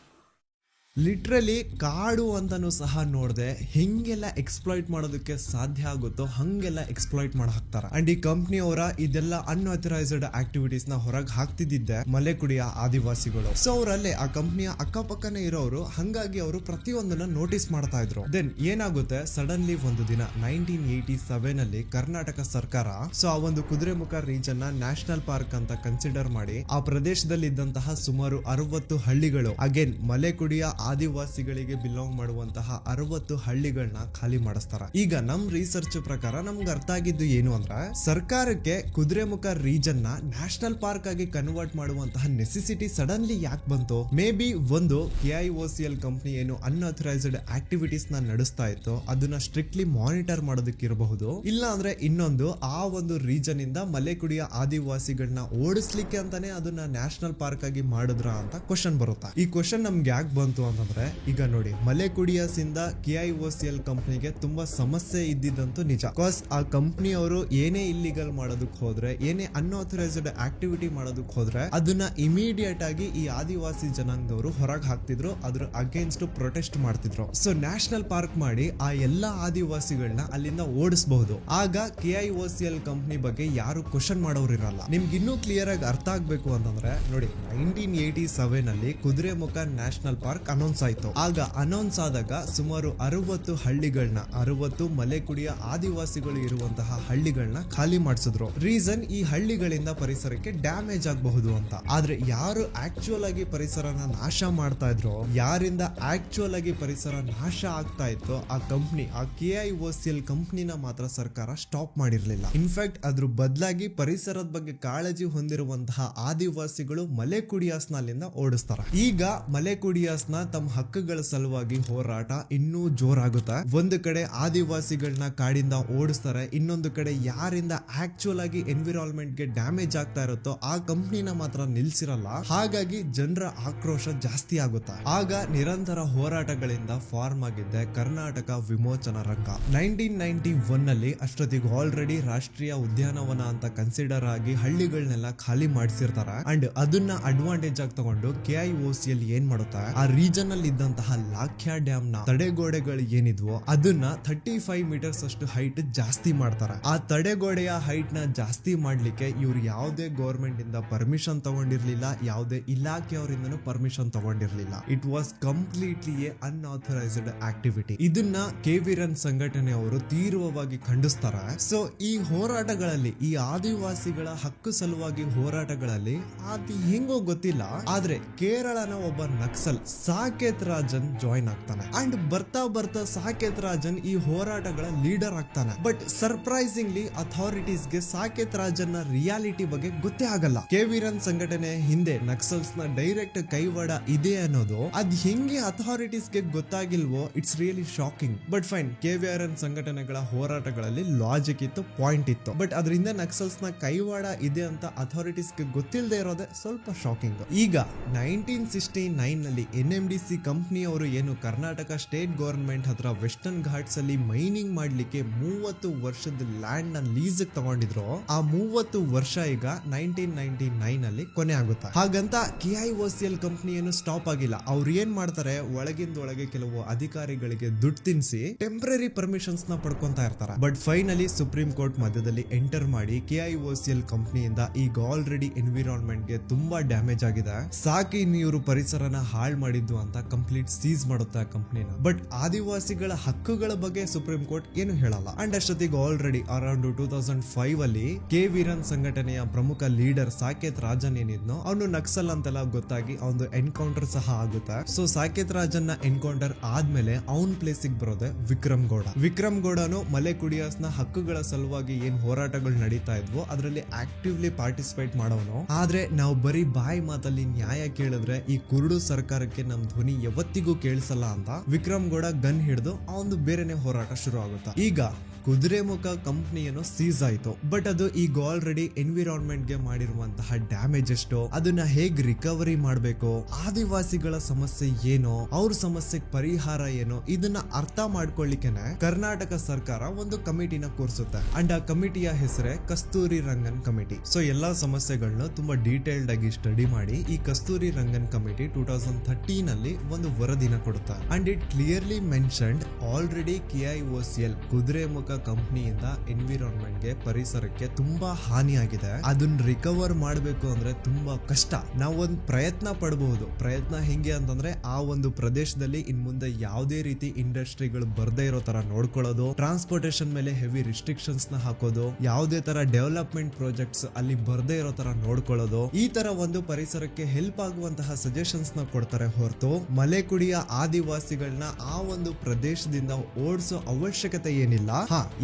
ಲಿಟ್ರಲಿ ಕಾಡು ಅಂತಾನು ಸಹ ನೋಡ್ದೆ ಹೆಂಗೆಲ್ಲ ಎಕ್ಸ್ಪ್ಲಾಯ್ಟ್ ಮಾಡೋದಕ್ಕೆ ಸಾಧ್ಯ ಆಗುತ್ತೋ ಹಂಗೆಲ್ಲ ಎಕ್ಸ್ಪ್ಲಾಯ್ಟ್ ಮಾಡಿ ಹಾಕ್ತಾರ. ಅಂಡ್ ಈ ಕಂಪ್ನಿ ಅವರ ಇದೆಲ್ಲ ಅನ್ಆಥರೈಸ್ಡ್ ಆಕ್ಟಿವಿಟೀಸ್ ನ ಹೊರಗೆ ಹಾಕ್ತಿದ್ದೆ ಮಲೆಕುಡಿಯ ಆದಿವಾಸಿಗಳು. ಸೊ ಅವರಲ್ಲೇ ಆ ಕಂಪ್ನಿಯ ಅಕ್ಕಪಕ್ಕನೇ ಇರೋರು, ಹಂಗಾಗಿ ಅವರು ಪ್ರತಿಯೊಂದನ್ನ ನೋಟಿಸ್ ಮಾಡ್ತಾ ಇದ್ರು. ದೆನ್ ಏನಾಗುತ್ತೆ, ಸಡನ್ಲಿ ಒಂದು ದಿನ 1987 ಅಲ್ಲಿ ಕರ್ನಾಟಕ ಸರ್ಕಾರ ಸೊ ಆ ಒಂದು ಕುದುರೆಮುಖ ರೀಜನ್ ನ ನ್ಯಾಷನಲ್ ಪಾರ್ಕ್ ಅಂತ ಕನ್ಸಿಡರ್ ಮಾಡಿ ಆ ಪ್ರದೇಶದಲ್ಲಿ ಇದ್ದಂತಹ ಸುಮಾರು 60 ಹಳ್ಳಿಗಳು, ಅಗೇನ್ ಮಲೆಕುಡಿಯ ಆದಿವಾಸಿಗಳಿಗೆ ಬಿಲಾಂಗ್ ಮಾಡುವಂತಹ 60 ಹಳ್ಳಿಗಳನ್ನ ಖಾಲಿ ಮಾಡಿಸ್ತಾರ. ಈಗ ನಮ್ ರಿಸರ್ಚ್ ಪ್ರಕಾರ ನಮ್ಗೆ ಅರ್ಥ ಆಗಿದ್ದು ಏನು ಅಂದ್ರೆ, ಸರ್ಕಾರಕ್ಕೆ ಕುದುರೆಮುಖ ರೀಜನ್ ನ ನ್ಯಾಷನಲ್ ಪಾರ್ಕ್ ಆಗಿ ಕನ್ವರ್ಟ್ ಮಾಡುವಂತಹ ನೆಸೆಸಿಟಿ ಸಡನ್ಲಿ ಯಾಕೆ ಬಂತು? ಮೇ ಬಿ ಒಂದು KIOCL ಕಂಪನಿ ಏನು ಅನ್ಆಥರೈಸ್ಡ್ ಆಕ್ಟಿವಿಟೀಸ್ ನ ನಡೆಸ್ತಾ ಇತ್ತು ಅದನ್ನ ಸ್ಟ್ರಿಕ್ಟ್ಲಿ ಮಾನಿಟರ್ ಮಾಡೋದಕ್ಕೆ ಇರಬಹುದು. ಇಲ್ಲ ಅಂದ್ರೆ ಇನ್ನೊಂದು ಆ ಒಂದು ರೀಜನ್ ಇಂದ ಮಲೆಕುಡಿಯ ಆದಿವಾಸಿಗಳನ್ನ ಓಡಿಸ್ಲಿಕ್ಕೆ ಅಂತಾನೆ ಅದನ್ನ ನ್ಯಾಷನಲ್ ಪಾರ್ಕ್ ಆಗಿ ಮಾಡಿದ್ರ ಅಂತ ಕ್ವಶನ್ ಬರುತ್ತಾ. ಈ ಕ್ವಶನ್ ನಮ್ಗೆ ಯಾಕೆ ಬಂತು ಅಂತಂದ್ರೆ, ಈಗ ನೋಡಿ ಮಲೆಕುಡಿಯಸ್ ಇಂದ KIOCL ಕಂಪನಿಗೆ ತುಂಬಾ ಸಮಸ್ಯೆ ಇದ್ದಿದ್ದಂತೂ ನಿಜ. ಬಿಕಾಸ್ ಆ ಕಂಪನಿ ಅವರು ಏನೇ ಇಲ್ಲಿಗಲ್ ಮಾಡೋದಕ್ಕೆ ಹೋದ್ರೆ, ಏನೇ ಅನ್ಆಥರೈಸ್ಡ್ ಆಕ್ಟಿವಿಟಿ ಮಾಡೋದಕ್ಕೆ ಹೋದ್ರೆ ಅದನ್ನ ಇಮಿಡಿಯೇಟ್ ಆಗಿ ಈ ಆದಿವಾಸಿ ಜನಾಂಗದವರು ಹೊರಗೆ ಹಾಕ್ತಿದ್ರು, ಅದ್ರ ಅಗೇನ್ಸ್ಟ್ ಪ್ರೊಟೆಸ್ಟ್ ಮಾಡ್ತಿದ್ರು. ಸೊ ನ್ಯಾಷನಲ್ ಪಾರ್ಕ್ ಮಾಡಿ ಆ ಎಲ್ಲಾ ಆದಿವಾಸಿಗಳನ್ನ ಅಲ್ಲಿಂದ ಓಡಿಸಬಹುದು. ಆಗ KIOCL ಕಂಪನಿ ಬಗ್ಗೆ ಯಾರು ಕ್ವಶನ್ ಮಾಡೋರು ಇರಲ್ಲ. ನಿಮ್ಗೆ ಇನ್ನೂ ಕ್ಲಿಯರ್ ಆಗಿ ಅರ್ಥ ಆಗ್ಬೇಕು ಅಂತಂದ್ರೆ ನೋಡಿ, 1987 ಅಲ್ಲಿ ಕುದುರೆಮುಖ ನ್ಯಾಷನಲ್ ಪಾರ್ಕ್ ಅನೌನ್ಸ್ ಆಯ್ತು. ಆಗ ಅನೌನ್ಸ್ ಆದಾಗ ಸುಮಾರು 60 ಹಳ್ಳಿಗಳನ್ನ 60 ಮಲೆಕುಡಿಯ ಆದಿವಾಸಿಗಳು ಇರುವಂತಹ ಹಳ್ಳಿಗಳನ್ನ ಖಾಲಿ ಮಾಡಿಸಿದ್ರು. ರೀಸನ್ ಈ ಹಳ್ಳಿಗಳಿಂದ ಪರಿಸರಕ್ಕೆ ಡ್ಯಾಮೇಜ್ ಆಗಬಹುದು ಅಂತ. ಆದ್ರೆ ಯಾರು ಆಕ್ಚುಯಲ್ ಆಗಿ ಪರಿಸರನ ನಾಶ ಮಾಡ್ತಾ ಇದ್ರು, ಯಾರಿಂದ ಆಕ್ಚುಯಲ್ ಆಗಿ ಪರಿಸರ ನಾಶ ಆಗ್ತಾ ಇತ್ತು, ಆ ಕಂಪ್ನಿ, ಆ KIOCL ಕಂಪ್ನಿನ ಮಾತ್ರ ಸರ್ಕಾರ ಸ್ಟಾಪ್ ಮಾಡಿರ್ಲಿಲ್ಲ. ಇನ್ಫ್ಯಾಕ್ಟ್ ಅದ್ರ ಬದಲಾಗಿ ಪರಿಸರದ ಬಗ್ಗೆ ಕಾಳಜಿ ಹೊಂದಿರುವಂತಹ ಆದಿವಾಸಿಗಳು ಮಲೆಕುಡಿಯಾಸ್ನ ಅಲ್ಲಿಂದ ಓಡಿಸ್ತಾರ. ಈಗ ಮಲೆಕುಡಿಯಾಸ್ನ ತಮ್ಮ ಹಕ್ಕುಗಳ ಸಲುವಾಗಿ ಹೋರಾಟ ಇನ್ನೂ ಜೋರಾಗುತ್ತೆ. ಒಂದು ಕಡೆ ಆದಿವಾಸಿಗಳನ್ನ ಕಾಡಿಂದ ಓಡಿಸ್ತಾರೆ, ಇನ್ನೊಂದು ಕಡೆ ಯಾರಿಂದ ಆಕ್ಚುಯಲ್ ಆಗಿ ಎನ್ವಿರಾನ್ಮೆಂಟ್ ಗೆ ಡ್ಯಾಮೇಜ್ ಆಗ್ತಾ ಇರುತ್ತೋ ಆ ಕಂಪ್ನಿನ ಮಾತ್ರ ನಿಲ್ಸಿರಲ್ಲ. ಹಾಗಾಗಿ ಜನರ ಆಕ್ರೋಶ ಜಾಸ್ತಿ ಆಗುತ್ತೆ. ಆಗ ನಿರಂತರ ಹೋರಾಟಗಳಿಂದ ಫಾರ್ಮ್ ಆಗಿದ್ದೆ ಕರ್ನಾಟಕ ವಿಮೋಚನಾ ರಂಗ. 1991 ನಲ್ಲಿ ಅಷ್ಟೊತ್ತಿಗೆ ಆಲ್ರೆಡಿ ರಾಷ್ಟ್ರೀಯ ಉದ್ಯಾನವನ ಅಂತ ಕನ್ಸಿಡರ್ ಆಗಿ ಹಳ್ಳಿಗಳನ್ನೆಲ್ಲ ಖಾಲಿ ಮಾಡಿಸಿರ್ತಾರೆ. ಅಂಡ್ ಅದನ್ನ ಅಡ್ವಾಂಟೇಜ್ ಆಗಿ ತಗೊಂಡು KIOCL ಏನ್ ಮಾಡುತ್ತೆ, ಆ ರೀಜನ್ ಅಲ್ಲಿ ಇದ್ದಂತಹ ಲಾಖ್ಯಾ ಡ್ಯಾಮ್ ನ ತಡೆಗೋಡೆಗಳು ಏನಿದ್ವೋ ಅದನ್ನ 35 ಮೀಟರ್ಸ್ ಅಷ್ಟು ಹೈಟ್ ಜಾಸ್ತಿ ಮಾಡ್ತಾರೆ. ಆ ತಡೆಗೋಡೆಯ ಹೈಟ್ ನ ಜಾಸ್ತಿ ಮಾಡ್ಲಿಕ್ಕೆ ಇವ್ರು ಯಾವುದೇ ಗೌರ್ಮೆಂಟ್ ಇಂದ ಪರ್ಮಿಷನ್ ತಗೊಂಡಿರ್ಲಿಲ್ಲ, ಯಾವುದೇ ಇಲಾಖೆಯವರಿಂದನೂ ಪರ್ಮಿಷನ್ ತಗೊಂಡಿರ್ಲಿಲ್ಲ. It was completely a unauthorized activity. ಇದನ್ನ KV-ರನ್ ಸಂಘಟನೆಯವರು ತೀವ್ರವಾಗಿ ಖಂಡಿಸ್ತಾರೆ. ಸೊ ಈ ಹೋರಾಟಗಳಲ್ಲಿ, ಈ ಆದಿವಾಸಿಗಳ ಹಕ್ಕು ಸಲುವಾಗಿ ಹೋರಾಟಗಳಲ್ಲಿ ಅದು ಹೆಂಗೋ ಗೊತ್ತಿಲ್ಲ, ಆದ್ರೆ ಕೇರಳನ ಒಬ್ಬ ನಕ್ಸಲ್ ಸಾಕೇತ್ ರಾಜನ್ ಜಾಯಿನ್ ಆಗ್ತಾನೆ. ಅಂಡ್ ಬರ್ತಾ ಬರ್ತಾ ಸಾಕೇತ್ ರಾಜನ್ ಈ ಹೋರಾಟಗಳ ಲೀಡರ್ ಆಗ್ತಾನೆ. ಬಟ್ ಸರ್ಪ್ರೈಸಿಂಗ್ಲಿ ಅಥಾರಿಟೀಸ್ ಗೆ ಸಾಕೇತ್ ರಾಜನ್ ನ ರಿಯಾಲಿಟಿ ಬಗ್ಗೆ ಗೊತ್ತೇ ಆಗಲ್ಲ. KV-ರನ್ ಸಂಘಟನೆ ಹಿಂದೆ ನಕ್ಸಲ್ಸ್ ನ ಡೈರೆಕ್ಟ್ ಕೈವಾಡ ಇದೆ ಅನ್ನೋದು ಅದ್ ಹೆಂಗೆ ಅಥಾರಿಟೀಸ್ ಗೆ ಗೊತ್ತಾಗಿಲ್ವೋ, it's really shocking. But fine, KV-ರನ್ ಸಂಘಟನೆಗಳ ಹೋರಾಟಗಳಲ್ಲಿ ಲಾಜಿಕ್ ಇತ್ತು, ಪಾಯಿಂಟ್ ಇತ್ತು. ಬಟ್ ಅದರಿಂದ ನಕ್ಸಲ್ಸ್ ನ ಕೈವಾಡ ಇದೆ ಅಂತ ಅಥಾರಿಟೀಸ್ ಗೆ ಗೊತ್ತಿಲ್ಲದೆ ಇರೋದೇ ಸ್ವಲ್ಪ ಶಾಕಿಂಗ್. ಈಗ 1969 ನಲ್ಲಿ NMDC ಕಂಪ್ನಿಯವರು ಏನು ಕರ್ನಾಟಕ ಸ್ಟೇಟ್ ಗವರ್ಮೆಂಟ್ ಹತ್ರ ವೆಸ್ಟರ್ನ್ ಘಾಟ್ಸ್ ಅಲ್ಲಿ ಮೈನಿಂಗ್ ಮಾಡ್ಲಿಕ್ಕೆ 30 ವರ್ಷದ ಲ್ಯಾಂಡ್ ನ ಲೀಸ್ ತಗೊಂಡಿದ್ರು, ಆ 30 ವರ್ಷ ಈಗ 1999 ನಲ್ಲಿ ಕೊನೆ ಆಗುತ್ತೆ. ಹಾಗಂತ KIOCL ಕಂಪ್ನಿ ಏನು ಸ್ಟಾಪ್ ಆಗಿಲ್ಲ. ಅವ್ರು ಏನ್ ಮಾಡ್ತಾರೆ, ಒಳಗಿಂದೊಳಗೆ ಕೆಲವು ಅಧಿಕಾರಿಗಳಿಗೆ ದುಡ್ಡು ತಿನ್ಸಿ ಟೆಂಪರರಿ ಪರ್ಮಿಷನ್ಸ್ ನ ಪಡ್ಕೊಂತಾ ಇರ್ತಾರೆ. ಬಟ್ ಫೈನಲಿ ಸುಪ್ರೀಂ ಕೋರ್ಟ್ ಮಧ್ಯದಲ್ಲಿ ಎಂಟರ್ ಮಾಡಿ KIOCL ಕಂಪ್ನಿಯಿಂದ ಈಗ ಆಲ್ರೆಡಿ ಎನ್ವಿರಾನ್ಮೆಂಟ್ ಗೆ ತುಂಬಾ ಡ್ಯಾಮೇಜ್ ಆಗಿದೆ, ಸಾಕಿ ಇವರು ಪರಿಸರನ ಹಾಳು ಮಾಡಿದ್ದು ಅಂತ ಕಂಪ್ಲೀಟ್ ಸೀಸ್ ಮಾಡುತ್ತೆ ಆ ಕಂಪ್ನಿನ. ಬಟ್ ಆದಿವಾಸಿಗಳ ಹಕ್ಕುಗಳ ಬಗ್ಗೆ ಸುಪ್ರೀಂ ಕೋರ್ಟ್ ಏನು ಹೇಳಲ್ಲ. ಅಂಡ್ ಅಷ್ಟೊತ್ತಿಗೆ ಆಲ್ರೆಡಿ ಅರೌಂಡ್ 2005 ಅಲ್ಲಿ KV-ರನ್ ಸಂಘಟನೆಯ ಪ್ರಮುಖ ಲೀಡರ್ ಸಾಕೇತ್ ರಾಜನ್ ಏನಿದ್ನೋ ಅವನು ನಕ್ಸಲ್ ಅಂತೆಲ್ಲ ಗೊತ್ತಾಗಿ ಅವನು ಎನ್ಕೌಂಟರ್ ಸಹ ಆಗುತ್ತೆ. ಸೊ ಸಾಕೇತ್ ರಾಜನ್ ನ ಎನ್ಕೌಂಟರ್ ಆದ್ಮೇಲೆ ಅವನ್ ಪ್ಲೇಸ್ ಬರೋದೆ ವಿಕ್ರಮ್ ಗೌಡ. ವಿಕ್ರಮ್ ಗೌಡನು ಮಲೆಕುಡಿಯಾಸ್ನ ಹಕ್ಕುಗಳ ಸಲುವಾಗಿ ಏನ್ ಹೋರಾಟಗಳು ನಡೀತಾ ಇದ್ವೋ ಅದರಲ್ಲಿ ಆಕ್ಟಿವ್ಲಿ ಪಾರ್ಟಿಸಿಪೇಟ್ ಮಾಡೋನು. ಆದ್ರೆ ನಾವು ಬರೀ ಬಾಯಿ ಮಾತಲ್ಲಿ ನ್ಯಾಯ ಕೇಳಿದ್ರೆ ಈ ಕುರುಡು ಸರ್ಕಾರಕ್ಕೆ ನಮ್ ಧ್ವನಿ ಯಾವತ್ತಿಗೂ ಕೇಳಿಸಲ್ಲ ಅಂತ ವಿಕ್ರಮ್ ಗೌಡ ಗನ್ ಹಿಡಿದು ಅವನು ಬೇರೆನೆ ಹೋರಾಟ ಶುರು ಆಗುತ್ತೆ. ಈಗ ಕುದುರೆಮುಖ ಕಂಪ್ನಿಯನ್ನು ಸೀಸ್ ಆಯ್ತು. ಬಟ್ ಅದು ಈಗ ಆಲ್ರೆಡಿ ಎನ್ವಿರಾನ್ಮೆಂಟ್ ಗೆ ಮಾಡಿರುವಂತಹ ಡ್ಯಾಮೇಜ್ ಎಷ್ಟು, ಅದನ್ನ ಹೇಗ್ ರಿಕವರಿ ಮಾಡಬೇಕು, ಆದಿವಾಸಿಗಳ ಸಮಸ್ಯೆ ಏನು, ಅವ್ರ ಸಮಸ್ಯೆಗೆ ಪರಿಹಾರ ಏನು, ಇದನ್ನ ಅರ್ಥ ಮಾಡ್ಕೊಳ್ಳಿಕ್ಕೆನೆ ಕರ್ನಾಟಕ ಸರ್ಕಾರ ಒಂದು ಕಮಿಟಿನ ಕೂರಿಸುತ್ತೆ. ಅಂಡ್ ಆ ಕಮಿಟಿಯ ಹೆಸರೇ ಕಸ್ತೂರಿ ರಂಗನ್ ಕಮಿಟಿ. ಸೊ ಎಲ್ಲಾ ಸಮಸ್ಯೆಗಳನ್ನ ತುಂಬಾ ಡೀಟೇಲ್ಡ್ ಆಗಿ ಸ್ಟಡಿ ಮಾಡಿ ಈ ಕಸ್ತೂರಿ ರಂಗನ್ ಕಮಿಟಿ 2013 ನಲ್ಲಿ ಒಂದು ವರದಿನ ಕೊಡುತ್ತೆ. And it clearly mentioned already KIOCL Kudremukh ಕಂಪ್ನಿಯಿಂದ ಎನ್ವಿರಾನ್ಮೆಂಟ್ ಗೆ, ಪರಿಸರಕ್ಕೆ ತುಂಬಾ ಹಾನಿಯಾಗಿದೆ. ಅದನ್ನ ರಿಕವರ್ ಮಾಡಬೇಕು ಅಂದ್ರೆ ತುಂಬಾ ಕಷ್ಟ. ನಾವೊಂದು ಪ್ರಯತ್ನ ಪಡಬಹುದು. ಪ್ರಯತ್ನ ಹೆಂಗೆ ಅಂತಂದ್ರೆ ಆ ಒಂದು ಪ್ರದೇಶದಲ್ಲಿ ಇನ್ ಮುಂದೆ ಯಾವುದೇ ರೀತಿ ಇಂಡಸ್ಟ್ರಿಗಳು ಬರ್ದೇ ಇರೋ ತರ ನೋಡ್ಕೊಳ್ಳೋದು, ಟ್ರಾನ್ಸ್ಪೋರ್ಟೇಶನ್ ಮೇಲೆ ಹೆವಿ ರಿಸ್ಟ್ರಿಕ್ಷನ್ಸ್ ನ ಹಾಕೋದು, ಯಾವುದೇ ತರ ಡೆವಲಪ್ಮೆಂಟ್ ಪ್ರಾಜೆಕ್ಟ್ಸ್ ಅಲ್ಲಿ ಬರ್ದೇ ಇರೋ ತರ ನೋಡ್ಕೊಳ್ಳೋದು, ಈ ತರ ಒಂದು ಪರಿಸರಕ್ಕೆ ಹೆಲ್ಪ್ ಆಗುವಂತಹ ಸಜೆಷನ್ಸ್ ನ ಕೊಡ್ತಾರೆ ಹೊರತು ಮಲೆಕುಡಿಯ ಆದಿವಾಸಿಗಳನ್ನ ಆ ಒಂದು ಪ್ರದೇಶದಿಂದ ಓಡಿಸೋ ಅವಶ್ಯಕತೆ ಏನಿಲ್ಲ.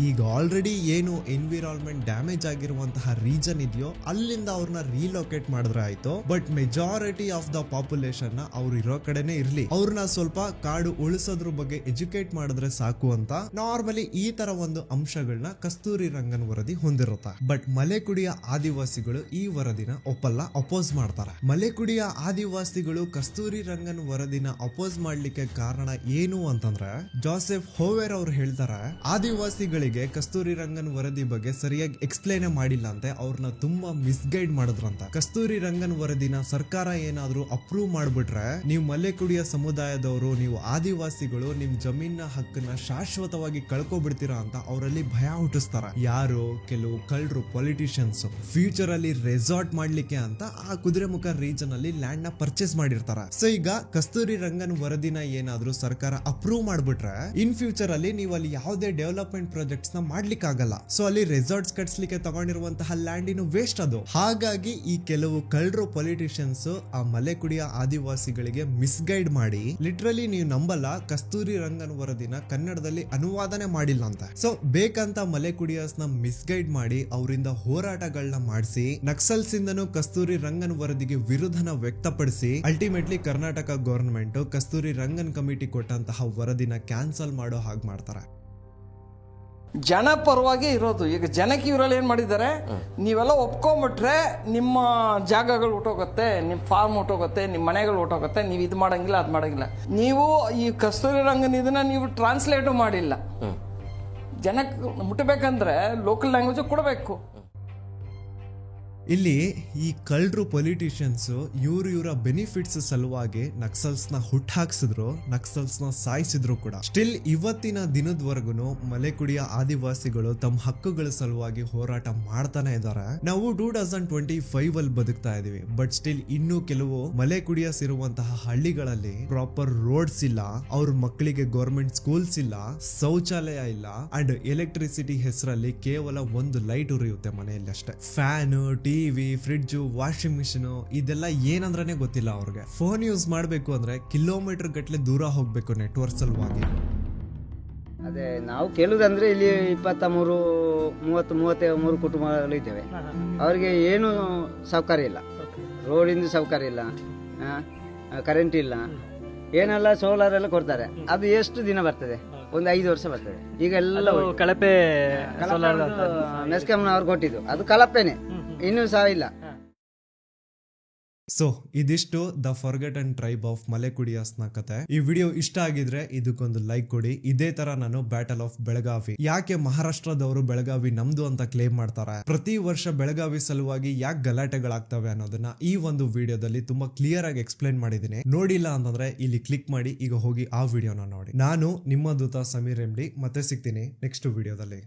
ಈಗ ಆಲ್ರೆಡಿ ಏನು ಎನ್ವಿರಾನ್ಮೆಂಟ್ ಡ್ಯಾಮೇಜ್ ಆಗಿರುವಂತಹ ರೀಜನ್ ಇದೆಯೋ ಅಲ್ಲಿಂದ ಅವ್ರನ್ನ ರೀಲೊಕೇಟ್ ಮಾಡಿದ್ರೆ ಆಯ್ತು. But majority of the population ಅವ್ರು ಇರೋ ಕಡೆನೆ ಇರ್ಲಿ, ಅವ್ರನ್ನ ಸ್ವಲ್ಪ ಕಾಡು ಉಳಿಸೋದ್ರ ಬಗ್ಗೆ ಎಜುಕೇಟ್ ಮಾಡಿದ್ರೆ ಸಾಕು ಅಂತ ನಾರ್ಮಲಿ ಈ ತರ ಒಂದು ಅಂಶಗಳನ್ನ ಕಸ್ತೂರಿ ರಂಗನ್ ವರದಿ ಹೊಂದಿರುತ್ತೆ. ಬಟ್ ಮಲೆಕುಡಿಯ ಆದಿವಾಸಿಗಳು ಈ ವರದಿನ ಒಪ್ಪಲ್ಲ, ಅಪೋಸ್ ಮಾಡ್ತಾರೆ. ಮಲೆಕುಡಿಯ ಆದಿವಾಸಿಗಳು ಕಸ್ತೂರಿ ರಂಗನ್ ವರದಿನ ಅಪೋಸ್ ಮಾಡ್ಲಿಕ್ಕೆ ಕಾರಣ ಏನು ಅಂತಂದ್ರೆ ಜೋಸೆಫ್ ಹೋವೆರ್ ಅವ್ರು ಹೇಳ್ತಾರೆ, ಆದಿವಾಸಿ ಆದಿವಾಸಿಗಳಿಗೆ ಕಸ್ತೂರಿ ರಂಗನ್ ವರದಿ ಬಗ್ಗೆ ಸರಿಯಾಗಿ ಎಕ್ಸ್ಪ್ಲೇನ್ ಮಾಡಿಲ್ಲ ಅಂತೆ, ಅವ್ರನ್ನ ತುಂಬಾ ಮಿಸ್ಗೈಡ್ ಮಾಡಿದ್ರಂತ. ಕಸ್ತೂರಿ ರಂಗನ್ ವರದಿನ ಸರ್ಕಾರ ಏನಾದ್ರೂ ಅಪ್ರೂವ್ ಮಾಡ್ಬಿಟ್ರೆ ನೀವು ಮಲೆಕುಡಿಯ ಸಮುದಾಯದವರು, ನೀವು ಆದಿವಾಸಿಗಳು ನಿಮ್ ಜಮೀನ ಹಕ್ಕನ್ನ ಶಾಶ್ವತವಾಗಿ ಕಳ್ಕೊಬಿಡ್ತೀರಾ ಅಂತ ಅವರಲ್ಲಿ ಭಯ ಹುಟ್ಟಿಸ್ತಾರ. ಯಾರು ಕೆಲವು ಕಳ್ಳರು ಪೊಲಿಟಿಷಿಯನ್ಸ್ ಫ್ಯೂಚರ್ ಅಲ್ಲಿ ರೆಸಾರ್ಟ್ ಮಾಡ್ಲಿಕ್ಕೆ ಅಂತ ಆ ಕುದುರೆಮುಖ ರೀಜನ್ ಅಲ್ಲಿ ಲ್ಯಾಂಡ್ ನ ಪರ್ಚೇಸ್ ಮಾಡಿರ್ತಾರ. ಸೊ ಈಗ ಕಸ್ತೂರಿ ರಂಗನ್ ವರದಿನ ಏನಾದ್ರೂ ಸರ್ಕಾರ ಅಪ್ರೂವ್ ಮಾಡ್ಬಿಟ್ರೆ ಇನ್ ಫ್ಯೂಚರ್ ಅಲ್ಲಿ ನೀವು ಅಲ್ಲಿ ಯಾವುದೇ ಡೆವಲಪ್ಮೆಂಟ್ ಪ್ರಾಜೆಕ್ಟ್ಸ್ ನ ಮಾಡ್ಲಿಕ್ಕೆ ಆಗಲ್ಲ. ಸೊ ಅಲ್ಲಿ ರೆಸಾರ್ಟ್ಸ್ ಕಟ್ಸ್ಲಿಕ್ಕೆ ತಗೊಂಡಿರುವಂತಹ ಲ್ಯಾಂಡ್ ಇನ್ನು ವೇಸ್ಟ್ ಅದು. ಹಾಗಾಗಿ ಈ ಕೆಲವು ಕಳ್ಳರು ಪೊಲಿಟಿಷಿಯನ್ಸ್ ಆ ಮಲೆಕುಡಿಯ ಆದಿವಾಸಿಗಳಿಗೆ ಮಿಸ್ಗೈಡ್ ಮಾಡಿ ಲಿಟ್ರಲಿ ನೀವು ನಂಬಲ್ಲ, ಕಸ್ತೂರಿ ರಂಗನ್ ವರದಿನ ಕನ್ನಡದಲ್ಲಿ ಅನುವಾದನೆ ಮಾಡಿಲ್ಲ ಅಂತ. ಸೊ ಬೇಕಂತ ಮಲೆಕುಡಿಯರ್ಸ್ ನ ಮಿಸ್ಗೈಡ್ ಮಾಡಿ ಅವರಿಂದ ಹೋರಾಟಗಳನ್ನ ಮಾಡಿಸಿ ನಕ್ಸಲ್ಸ್ ಇಂದನೂ ಕಸ್ತೂರಿ ರಂಗನ್ ವರದಿಗೆ ವಿರೋಧನ ವ್ಯಕ್ತಪಡಿಸಿ ultimately Karnataka government Kasturi Rangan committee ಕೊಟ್ಟಂತಹ ವರದಿನ ಕ್ಯಾನ್ಸಲ್ ಮಾಡೋ ಹಾಗೆ ಮಾಡ್ತಾರೆ. ಜನ ಪರವಾಗಿ ಇರೋದು. ಈಗ ಜನಕ್ಕೆ ಇವರಲ್ಲಿ ಏನು ಮಾಡಿದ್ದಾರೆ, ನೀವೆಲ್ಲ ಒಪ್ಕೊಂಬಿಟ್ರೆ ನಿಮ್ಮ ಜಾಗಗಳು ಹೊಟ್ಟೋಗುತ್ತೆ, ನಿಮ್ಮ ಫಾರ್ಮ್ ಹೊಟ್ಟೋಗುತ್ತೆ, ನಿಮ್ಮ ಮನೆಗಳು ಹೊಟ್ಟೋಗುತ್ತೆ, ನೀವು ಇದು ಮಾಡೋಂಗಿಲ್ಲ ಅದು ಮಾಡೋಂಗಿಲ್ಲ. ನೀವು ಈ ಕಸ್ತೂರಿ ರಂಗನ್ ಇದನ್ನ ನೀವು ಟ್ರಾನ್ಸ್ಲೇಟು ಮಾಡಿಲ್ಲ. ಜನಕ್ಕೆ ಮುಟ್ಟಬೇಕಂದ್ರೆ ಲೋಕಲ್ ಲ್ಯಾಂಗ್ವೇಜ್ ಕೊಡಬೇಕು. ಇಲ್ಲಿ ಈ ಕಳ್ಳರು ಪೊಲಿಟಿಷಿಯನ್ಸ್ ಇವರ ಬೆನಿಫಿಟ್ಸ್ ಸಲುವಾಗಿ ನಕ್ಸಲ್ಸ್ ನ ಹುಟ್ಟಾಕ್ಸಿದ್ರು, ನಕ್ಸಲ್ಸ್ ನ ಸಾಯಿಸಿದ್ರು ಕೂಡ. ಸ್ಟಿಲ್ ಇವತ್ತಿನ ದಿನದವರೆಗೂ ಮಲೆಕುಡಿಯ ಆದಿವಾಸಿಗಳು ತಮ್ಮ ಹಕ್ಕುಗಳ ಸಲುವಾಗಿ ಹೋರಾಟ ಮಾಡ್ತಾನೆ ಇದ್ದಾರೆ. ನಾವು 2025 ಅಲ್ಲಿ ಬದುಕ್ತಾ ಇದೀವಿ. ಬಟ್ ಸ್ಟಿಲ್ ಇನ್ನೂ ಕೆಲವು ಮಲೆಕುಡಿಯಸ್ ಇರುವಂತಹ ಹಳ್ಳಿಗಳಲ್ಲಿ ಪ್ರಾಪರ್ ರೋಡ್ಸ್ ಇಲ್ಲ, ಅವ್ರ ಮಕ್ಕಳಿಗೆ ಗೌರ್ಮೆಂಟ್ ಸ್ಕೂಲ್ಸ್ ಇಲ್ಲ, ಶೌಚಾಲಯ ಇಲ್ಲ, ಅಂಡ್ ಎಲೆಕ್ಟ್ರಿಸಿಟಿ ಹೆಸರಲ್ಲಿ ಕೇವಲ ಒಂದು ಲೈಟ್ ಉರಿಯುತ್ತೆ ಮನೆಯಲ್ಲಿ ಅಷ್ಟೇ. Fan, TV, fridge, washing machine ಇದೆಲ್ಲ ಏನಂದ್ರೆ ಗೊತ್ತಿಲ್ಲ ಅವ್ರಿಗೆ. ಫೋನ್ ಯೂಸ್ ಮಾಡಬೇಕು ಅಂದ್ರೆ ಕಿಲೋಮೀಟರ್ ಗಟ್ಟಲೆ ದೂರ ಹೋಗ್ಬೇಕು ನೆಟ್ವರ್ಕ್ ಸಲುವಾಗಿ. ಅದೇ ನಾವು ಕೇಳುದಂದ್ರೆ ಇಲ್ಲಿ 33 ಕುಟುಂಬಗಳು ಇದ್ದೇವೆ. ಅವರಿಗೆ ಏನು ಸೌಕರ್ಯ ಇಲ್ಲ, ರೋಡಿಂದ ಸೌಕರ್ಯ ಇಲ್ಲ, ಕರೆಂಟ್ ಇಲ್ಲ, ಏನೆಲ್ಲ ಸೋಲಾರ್ ಎಲ್ಲ ಕೊಡ್ತಾರೆ. ಅದು ಎಷ್ಟು ದಿನ ಬರ್ತದೆ? ಒಂದು 5 ವರ್ಷ ಬರ್ತದೆ. ಈಗ ಎಲ್ಲ ಕಳಪೆ ಮೆಸ್ಕಾಂನವ್ರು ಕೊಟ್ಟಿದ್ದು ಅದು ಕಳಪೆನೆ, ಇನ್ನೂ ಸಹ ಇಲ್ಲ. ಸೊ ಇದಿಷ್ಟು ದ ಫಾರ್ಗಟನ್ ಟ್ರೈಬ್ ಆಫ್ ಮಲೆಕುಡಿಯಾಸ್ ನ ಕತೆ. ಈ ವಿಡಿಯೋ ಇಷ್ಟ ಆಗಿದ್ರೆ ಇದಕ್ಕೊಂದು ಲೈಕ್ ಕೊಡಿ. ಇದೇ ತರ ನಾನು ಬ್ಯಾಟಲ್ ಆಫ್ ಬೆಳಗಾವಿ, ಯಾಕೆ ಮಹಾರಾಷ್ಟ್ರದವರು ಬೆಳಗಾವಿ ನಮ್ದು ಅಂತ ಕ್ಲೇಮ್ ಮಾಡ್ತಾರೆ, ಪ್ರತಿ ವರ್ಷ ಬೆಳಗಾವಿ ಸಲುವಾಗಿ ಯಾಕೆ ಗಲಾಟೆಗಳಾಗ್ತವೆ ಅನ್ನೋದನ್ನ ಈ ಒಂದು ವಿಡಿಯೋದಲ್ಲಿ ತುಂಬಾ ಕ್ಲಿಯರ್ ಆಗಿ ಎಕ್ಸ್ಪ್ಲೈನ್ ಮಾಡಿದೀನಿ. ನೋಡಿಲ್ಲ ಅಂತಂದ್ರೆ ಇಲ್ಲಿ ಕ್ಲಿಕ್ ಮಾಡಿ ಈಗ ಹೋಗಿ ಆ ವಿಡಿಯೋನ ನೋಡಿ. ನಾನು ನಿಮ್ಮ ದೂತ ಸಮೀರ್ ಎಂಡಿ, ಮತ್ತೆ ಸಿಗ್ತೀನಿ ನೆಕ್ಸ್ಟ್ ವಿಡಿಯೋದಲ್ಲಿ.